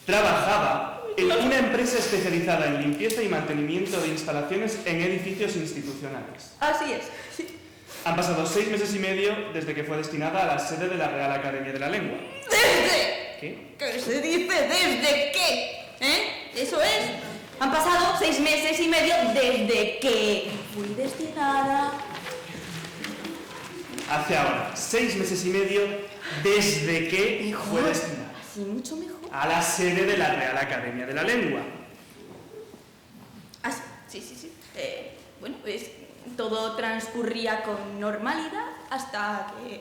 Trabajaba en una empresa especializada en limpieza y mantenimiento de instalaciones en edificios institucionales. Así es, sí. Han pasado 6 meses y medio desde que fue destinada a la sede de la Real Academia de la Lengua. ¿Desde? ¿Qué? ¿Qué se dice desde qué? Eso es. Han pasado 6 meses y medio desde que fui destinada. Hace ahora 6 meses y medio desde que fue destinada. Así mucho mejor. A la sede de la Real Academia de la Lengua. Ah, sí. Bueno, pues todo transcurría con normalidad hasta que...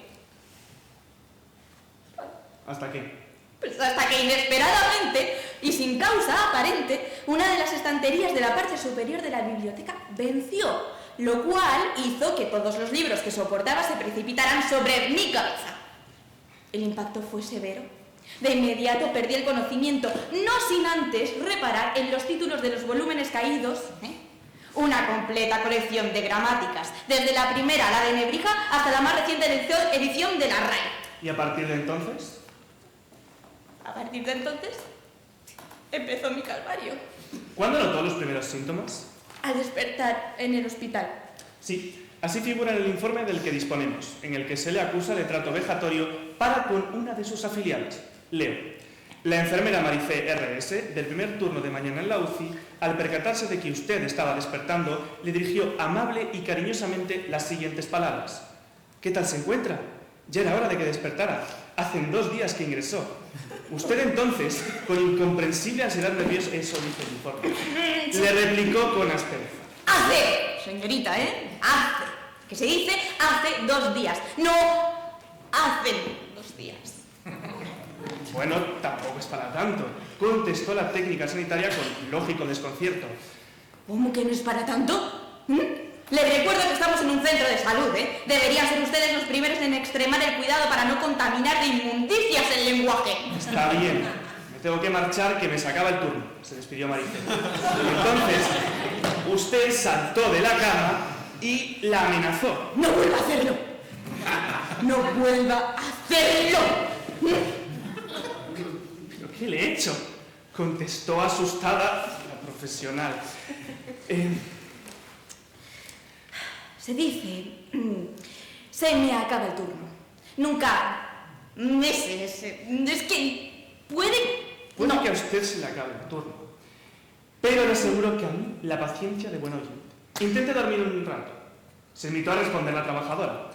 ¿Hasta qué? Pues hasta que inesperadamente y sin causa aparente, una de las estanterías de la parte superior de la biblioteca venció lo cual hizo que todos los libros que soportaba se precipitaran sobre mi cabeza. El impacto fue severo. De inmediato perdí el conocimiento, no sin antes reparar en los títulos de los volúmenes caídos, una completa colección de gramáticas, desde la primera, la de Nebrija, hasta la más reciente edición de la RAE. ¿Y a partir de entonces? A partir de entonces, empezó mi calvario. ¿Cuándo notó los primeros síntomas? Al despertar en el hospital. Sí, así figura en el informe del que disponemos, en el que se le acusa de trato vejatorio para con una de sus afiliadas. Leo. La enfermera Marifé R.S., del primer turno de mañana en la UCI, al percatarse de que usted estaba despertando, le dirigió amable y cariñosamente las siguientes palabras. ¿Qué tal se encuentra? Ya era hora de que despertara. Hacen 2 días que ingresó. Usted entonces, con incomprensible ansiedad nerviosa, eso dice el informe, le replicó con aspereza. Hace, señorita, hace, que se dice hace 2 días, no hacen 2 días. Bueno, tampoco es para tanto, contestó la técnica sanitaria con lógico desconcierto. ¿Cómo que no es para tanto? Les recuerdo que estamos en un centro de salud, Deberían ser ustedes los primeros en extremar el cuidado para no contaminar de inmundicias el lenguaje. Está bien, me tengo que marchar que me sacaba el turno, se despidió Marifé. Entonces, usted saltó de la cama y la amenazó. ¡No vuelva a hacerlo! ¡No vuelva a hacerlo! ¿Pero qué le he hecho? Contestó asustada la profesional. Se dice, se me acaba el turno. Nunca, meses, es que Puede que a usted se le acabe el turno, pero le aseguro que a mí la paciencia de buen oyente. Intente dormir un rato. Se limitó a responder la trabajadora.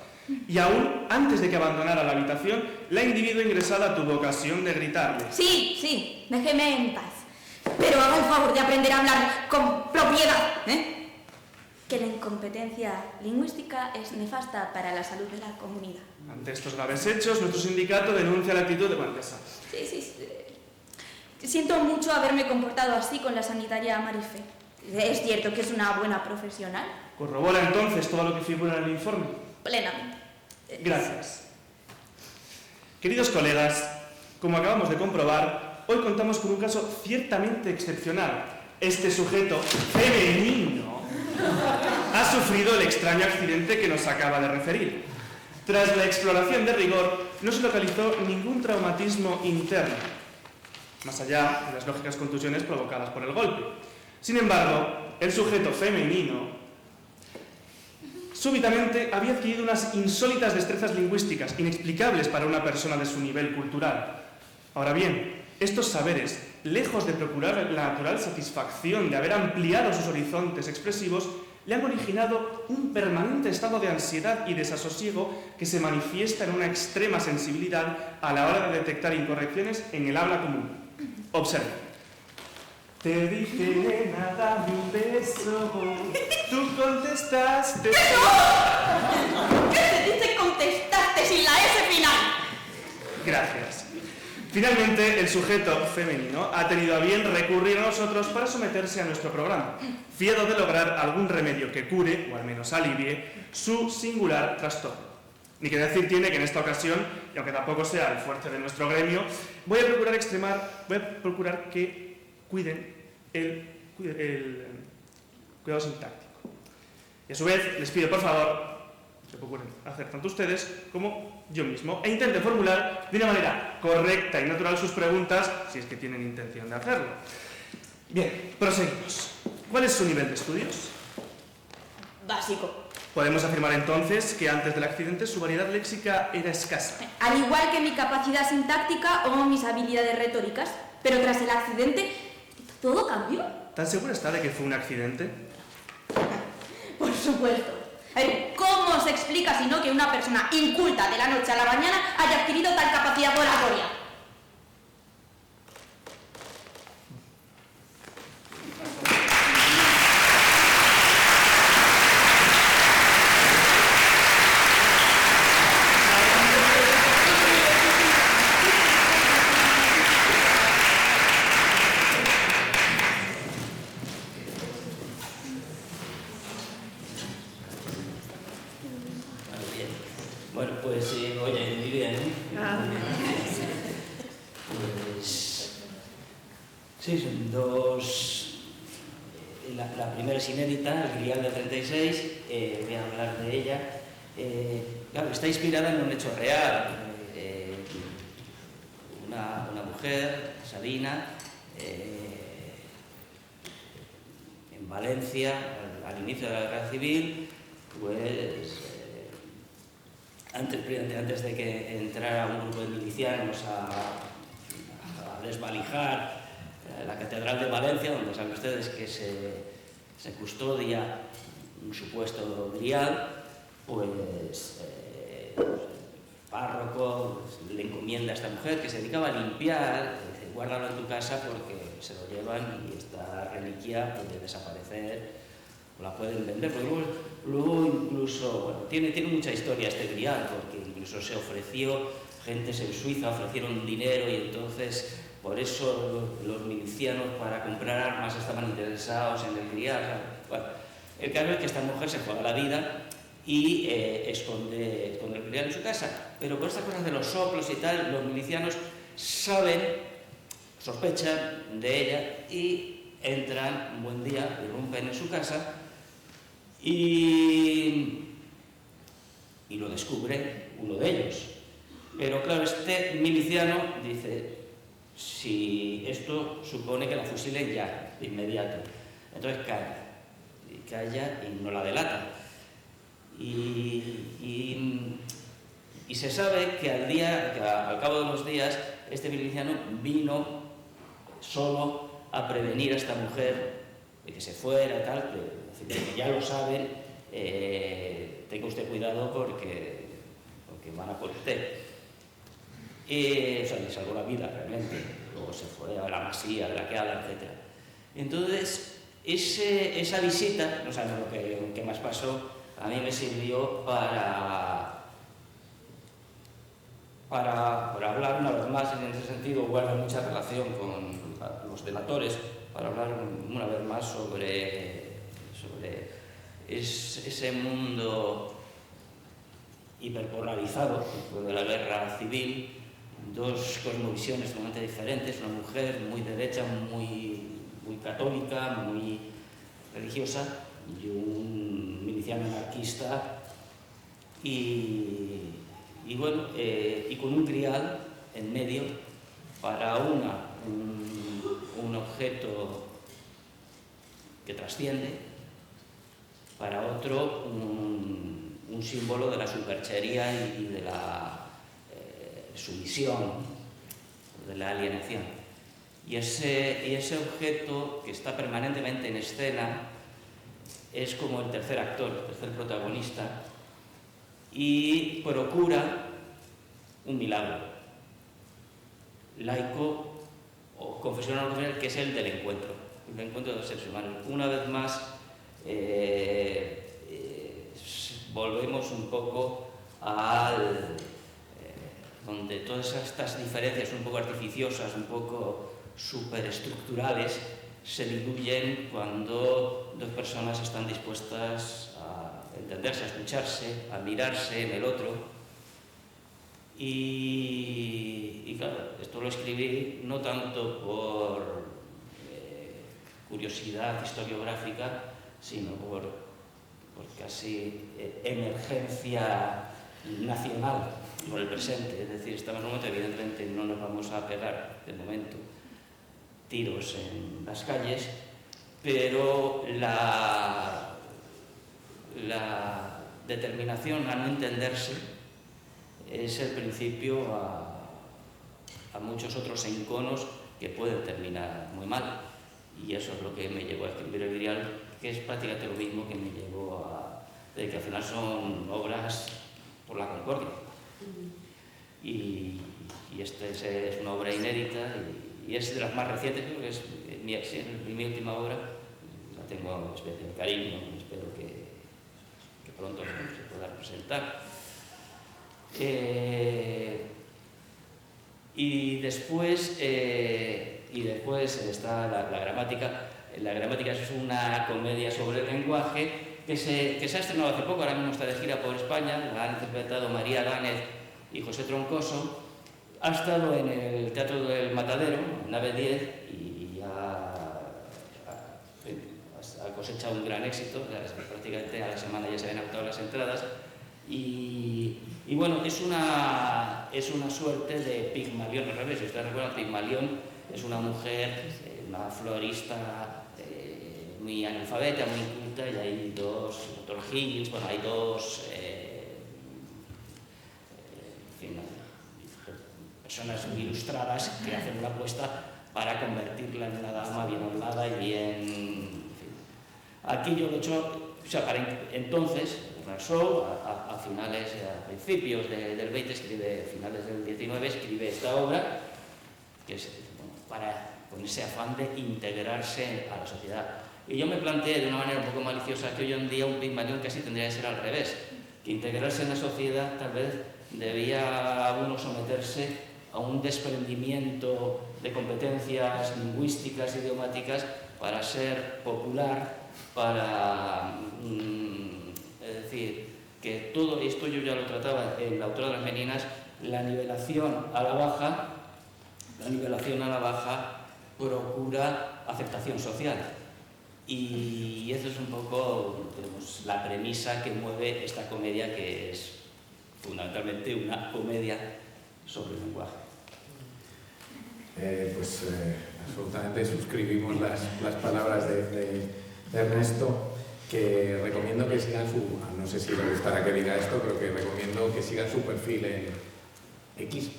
Y aún antes de que abandonara la habitación, la individua ingresada tuvo ocasión de gritarle. Sí, déjeme en paz. Pero haga el favor de aprender a hablar con propiedad, Que la incompetencia lingüística es nefasta para la salud de la comunidad. Ante estos graves hechos, nuestro sindicato denuncia la actitud de Guantesa. Sí. Siento mucho haberme comportado así con la sanitaria Marifé. ¿Es cierto que es una buena profesional? ¿Corrobora entonces todo lo que figura en el informe? Plenamente. Gracias. Queridos colegas, como acabamos de comprobar, hoy contamos con un caso ciertamente excepcional. Este sujeto femenino ha sufrido el extraño accidente que nos acaba de referir. Tras la exploración de rigor, no se localizó ningún traumatismo interno, más allá de las lógicas contusiones provocadas por el golpe. Sin embargo, el sujeto femenino súbitamente había adquirido unas insólitas destrezas lingüísticas, inexplicables para una persona de su nivel cultural. Ahora bien, estos saberes, lejos de procurar la natural satisfacción de haber ampliado sus horizontes expresivos, le han originado un permanente estado de ansiedad y desasosiego que se manifiesta en una extrema sensibilidad a la hora de detectar incorrecciones en el habla común. Observe. Te dije, nena, dame un beso, tú contestaste... ¡No! ¿Qué se dice contestaste sin la S final? Gracias. Finalmente, el sujeto femenino ha tenido a bien recurrir a nosotros para someterse a nuestro programa, fiado de lograr algún remedio que cure, o al menos alivie, su singular trastorno. Ni que decir tiene que en esta ocasión, y aunque tampoco sea el fuerte de nuestro gremio, voy a procurar que cuiden el cuidado sintáctico. Y a su vez, les pido por favor que procuren hacer tanto ustedes como yo mismo e intenten formular de una manera correcta y natural sus preguntas, si es que tienen intención de hacerlo. Bien, proseguimos. ¿Cuál es su nivel de estudios? Básico. Podemos afirmar entonces que antes del accidente su variedad léxica era escasa. Al igual que mi capacidad sintáctica o mis habilidades retóricas. Pero tras el accidente, ¿todo cambió? ¿Tan segura está de que fue un accidente? Por supuesto. A ver, ¿cómo se explica si no que una persona inculta de la noche a la mañana haya adquirido tal capacidad oratoria? Bueno, pues oye, muy bien. Pues sí, son dos. La primera es inédita, el Grial de 36, voy a hablar de ella. Claro, está inspirada en un hecho real. Una mujer, Sabina, en Valencia, al inicio de la Guerra Civil, pues antes de que entrara un grupo de milicianos a desvalijar la Catedral de Valencia, donde saben ustedes que se custodia un supuesto grial, pues el párroco le encomienda a esta mujer que se dedicaba a limpiar, guárdalo en tu casa porque se lo llevan y esta reliquia puede desaparecer o la pueden vender. Porque luego incluso, bueno, tiene mucha historia este grial, porque incluso se ofreció, gentes en Suiza ofrecieron dinero y entonces por eso los milicianos para comprar armas estaban interesados en el grial. Bueno, el caso es que esta mujer se juega la vida y esconde el grial en su casa. Pero por estas cosas de los soplos y tal, los milicianos sospechan de ella y entran un buen día, irrumpen en su casa y lo descubre uno de ellos. Pero claro, este miliciano dice, si esto supone que la fusilen ya, de inmediato. Entonces calla y no la delata. Y se sabe que al cabo de los días, este miliciano vino solo a prevenir a esta mujer de que se fuera, tal, que ya lo saben, tenga usted cuidado porque van a por usted. O sea, le salvó la vida realmente, luego se fue a la masía de la que habla, etc. Entonces, esa visita, no sabemos qué más pasó, a mí me sirvió para hablar una vez más, en ese sentido guarda mucha relación con los delatores, para hablar una vez más sobre ese mundo hiperpolarizado de la guerra civil, dos cosmovisiones totalmente diferentes, una mujer muy derecha, muy católica, muy religiosa, y un miliciano anarquista, y con un grial en medio para un objeto que trasciende, para otro un símbolo de la superchería y de la sumisión, de la alienación. Y ese objeto que está permanentemente en escena es como el tercer actor, el tercer protagonista, y procura un milagro laico o confesional, que es el del encuentro de los seres humanos. Una vez más volvemos un poco al donde todas estas diferencias un poco artificiosas, un poco superestructurales, se diluyen cuando dos personas están dispuestas a entenderse, a escucharse, a mirarse en el otro. Y claro, esto lo escribí no tanto por curiosidad historiográfica, sino por casi emergencia nacional por el presente. Es decir, estamos en un momento, evidentemente no nos vamos a pegar de momento tiros en las calles, pero la determinación a no entenderse es el principio a muchos otros enconos que pueden terminar muy mal. Y eso es lo que me llevó a escribir el grial, que es prácticamente lo mismo que me llevó de que al final son obras por la concordia. Y esta es una obra inédita y es de las más recientes, creo que es mi última obra. La tengo en especial cariño, espero que pronto se pueda presentar. Y después está la gramática. La gramática es una comedia sobre el lenguaje que se ha estrenado hace poco, ahora mismo está de gira por España, la han interpretado María Gánez y José Troncoso. Ha estado en el Teatro del Matadero, nave 10, y ha cosechado un gran éxito. Prácticamente a la semana ya se habían agotado las entradas. Y bueno, es una suerte de Pigmalión al revés. Si ustedes recuerdan, Pigmalión es una mujer, una florista muy analfabeta, muy culta, y hay dos, Dr. Higgins, bueno, hay dos personas muy ilustradas que hacen una apuesta para convertirla en una dama bien hablada y bien... En fin. Aquí yo lo he hecho, o sea, para entonces, Rousseau, a principios del 20, finales del 19, escribe esta obra, que es con ese afán de integrarse a la sociedad. Y yo me planteé de una manera un poco maliciosa que hoy en día un Pigmalión casi tendría que ser al revés, que integrarse en la sociedad tal vez debía uno someterse a un desprendimiento de competencias lingüísticas, idiomáticas, para ser popular, para... es decir, que todo esto yo ya lo trataba en La autora de las meninas, la nivelación a la baja procura aceptación social. Y eso es un poco, digamos, la premisa que mueve esta comedia, que es fundamentalmente una comedia sobre el lenguaje. Absolutamente suscribimos las palabras de Ernesto, que recomiendo que sigan no sé si le gustará que diga esto, pero que recomiendo que sigan su perfil en X,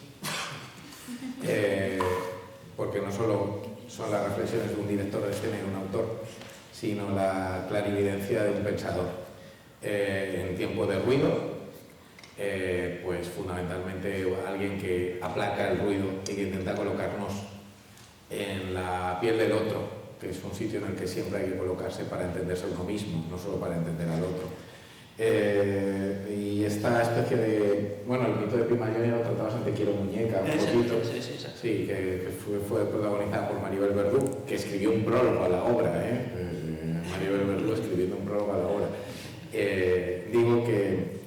porque no solo son las reflexiones de un director de escena y de un autor, sino la clarividencia de un pensador. En tiempo de ruido, pues fundamentalmente alguien que aplaca el ruido y que intenta colocarnos en la piel del otro, que es un sitio en el que siempre hay que colocarse para entenderse a uno mismo, no solo para entender al otro. Y esta especie de... Bueno, el mito de Pigmalión ya lo tratabas en Te quiero muñeca, un poquito. Sí, que fue protagonizada por Maribel Verdú, que escribió un prólogo a la obra, Maribel Verdú escribiendo un prólogo a la obra. Digo que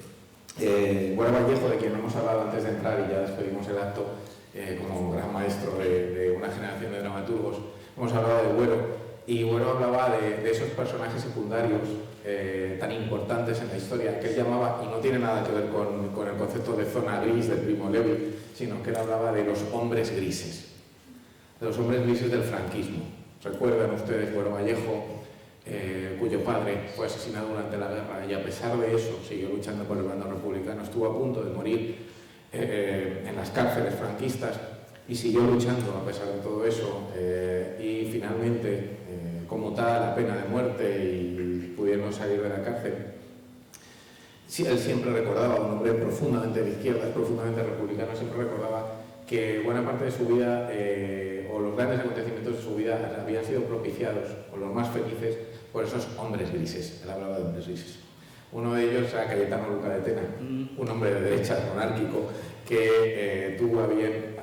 Güero Vallejo, de quien hemos hablado antes de entrar y ya despedimos el acto, como gran maestro de una generación de dramaturgos, hemos hablado de Güero, y Güero hablaba de esos personajes secundarios tan importantes en la historia, que él llamaba, y no tiene nada que ver con el concepto de zona gris del Primo Levi, sino que él hablaba de los hombres grises, del franquismo. ¿Recuerdan ustedes Güero Vallejo, cuyo padre fue asesinado durante la guerra, y a pesar de eso siguió luchando por el bando republicano, estuvo a punto de morir en las cárceles franquistas y siguió luchando a pesar de todo eso, y finalmente conmutada la pena de muerte y pudiendo salir de la cárcel? Sí, él siempre recordaba, un hombre profundamente de izquierdas, profundamente republicano, siempre recordaba que buena parte de su vida, o los grandes acontecimientos de su vida, habían sido propiciados, o los más felices, por esos hombres grises. Él hablaba de hombres grises. Uno de ellos era Cayetano Luca de Tena, un hombre de derecha, monárquico, que tuvo a bien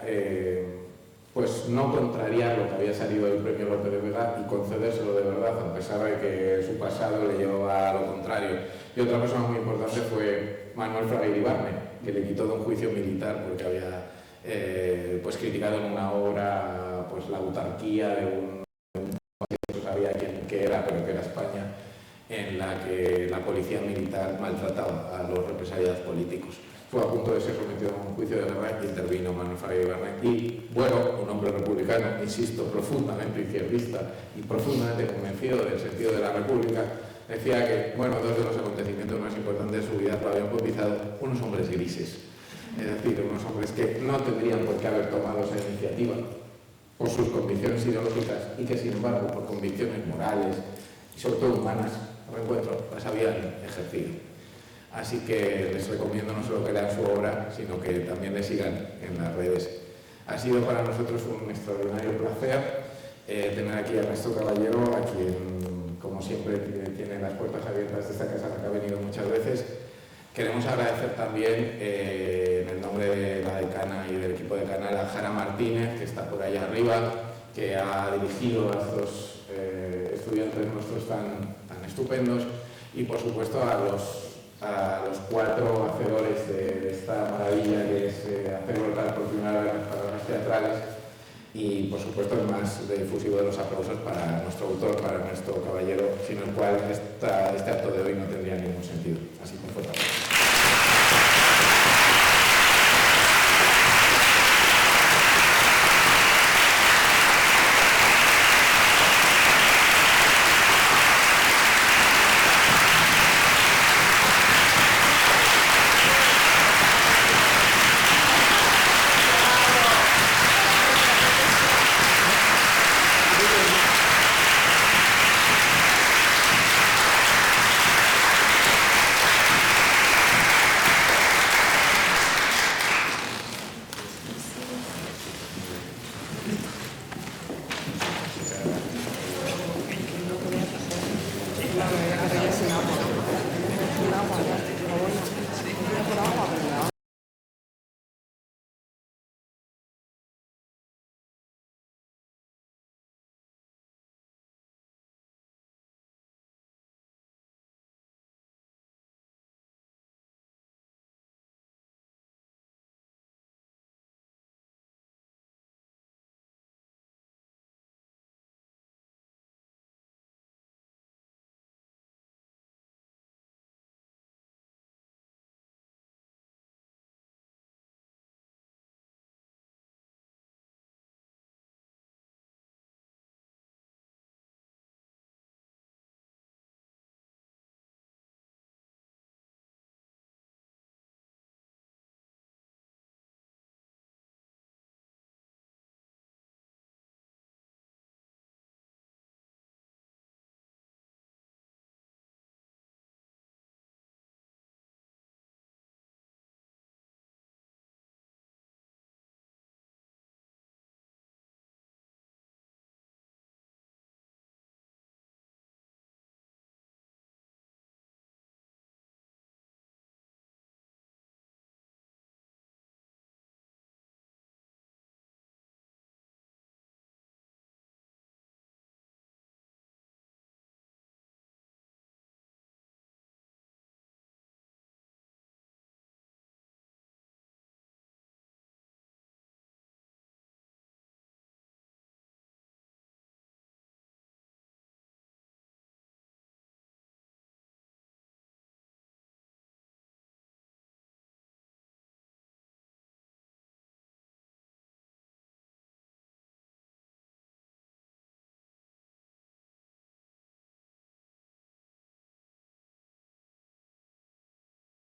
pues no contrariar lo que había salido del premio Lope de Vega y concedérselo de verdad, a pesar de que su pasado le llevaba a lo contrario. Y otra persona muy importante fue Manuel Fraga Iribarne, que le quitó de un juicio militar porque había pues criticado en una obra pues la autarquía de un que no sabía quién era, pero que era España, en la que la policía militar maltrataba a los represaliados políticos. Fue a punto de ser sometido a un juicio de guerra y intervino Manuel Fraga Iribarne. Y bueno, un hombre republicano, insisto, profundamente izquierdista y profundamente convencido del sentido de la República, decía que, bueno, dos de los acontecimientos más importantes de su vida lo habían bautizado unos hombres grises. Es decir, unos hombres que no tendrían por qué haber tomado esa iniciativa por sus convicciones ideológicas y que, sin embargo, por convicciones morales y sobre todo humanas, las habían ejercido. Así que les recomiendo no solo que lean su obra, sino que también le sigan en las redes. Ha sido para nosotros un extraordinario placer tener aquí a Ernesto Caballero, a quien, como siempre, tiene las puertas abiertas de esta casa, a la que ha venido muchas veces. Queremos agradecer también, en el nombre de la decana y del equipo de Canal, a Jara Martínez, que está por allá arriba, que ha dirigido a estos estudiantes nuestros tan estupendos. y por supuesto a los 4 hacedores de esta maravilla que es hacer volcar por primera vez las palabras teatrales, y por supuesto el más efusivo de los aplausos para nuestro autor, para nuestro caballero, sin el cual este acto de hoy no tendría ningún sentido. Así que fuerte aplauso.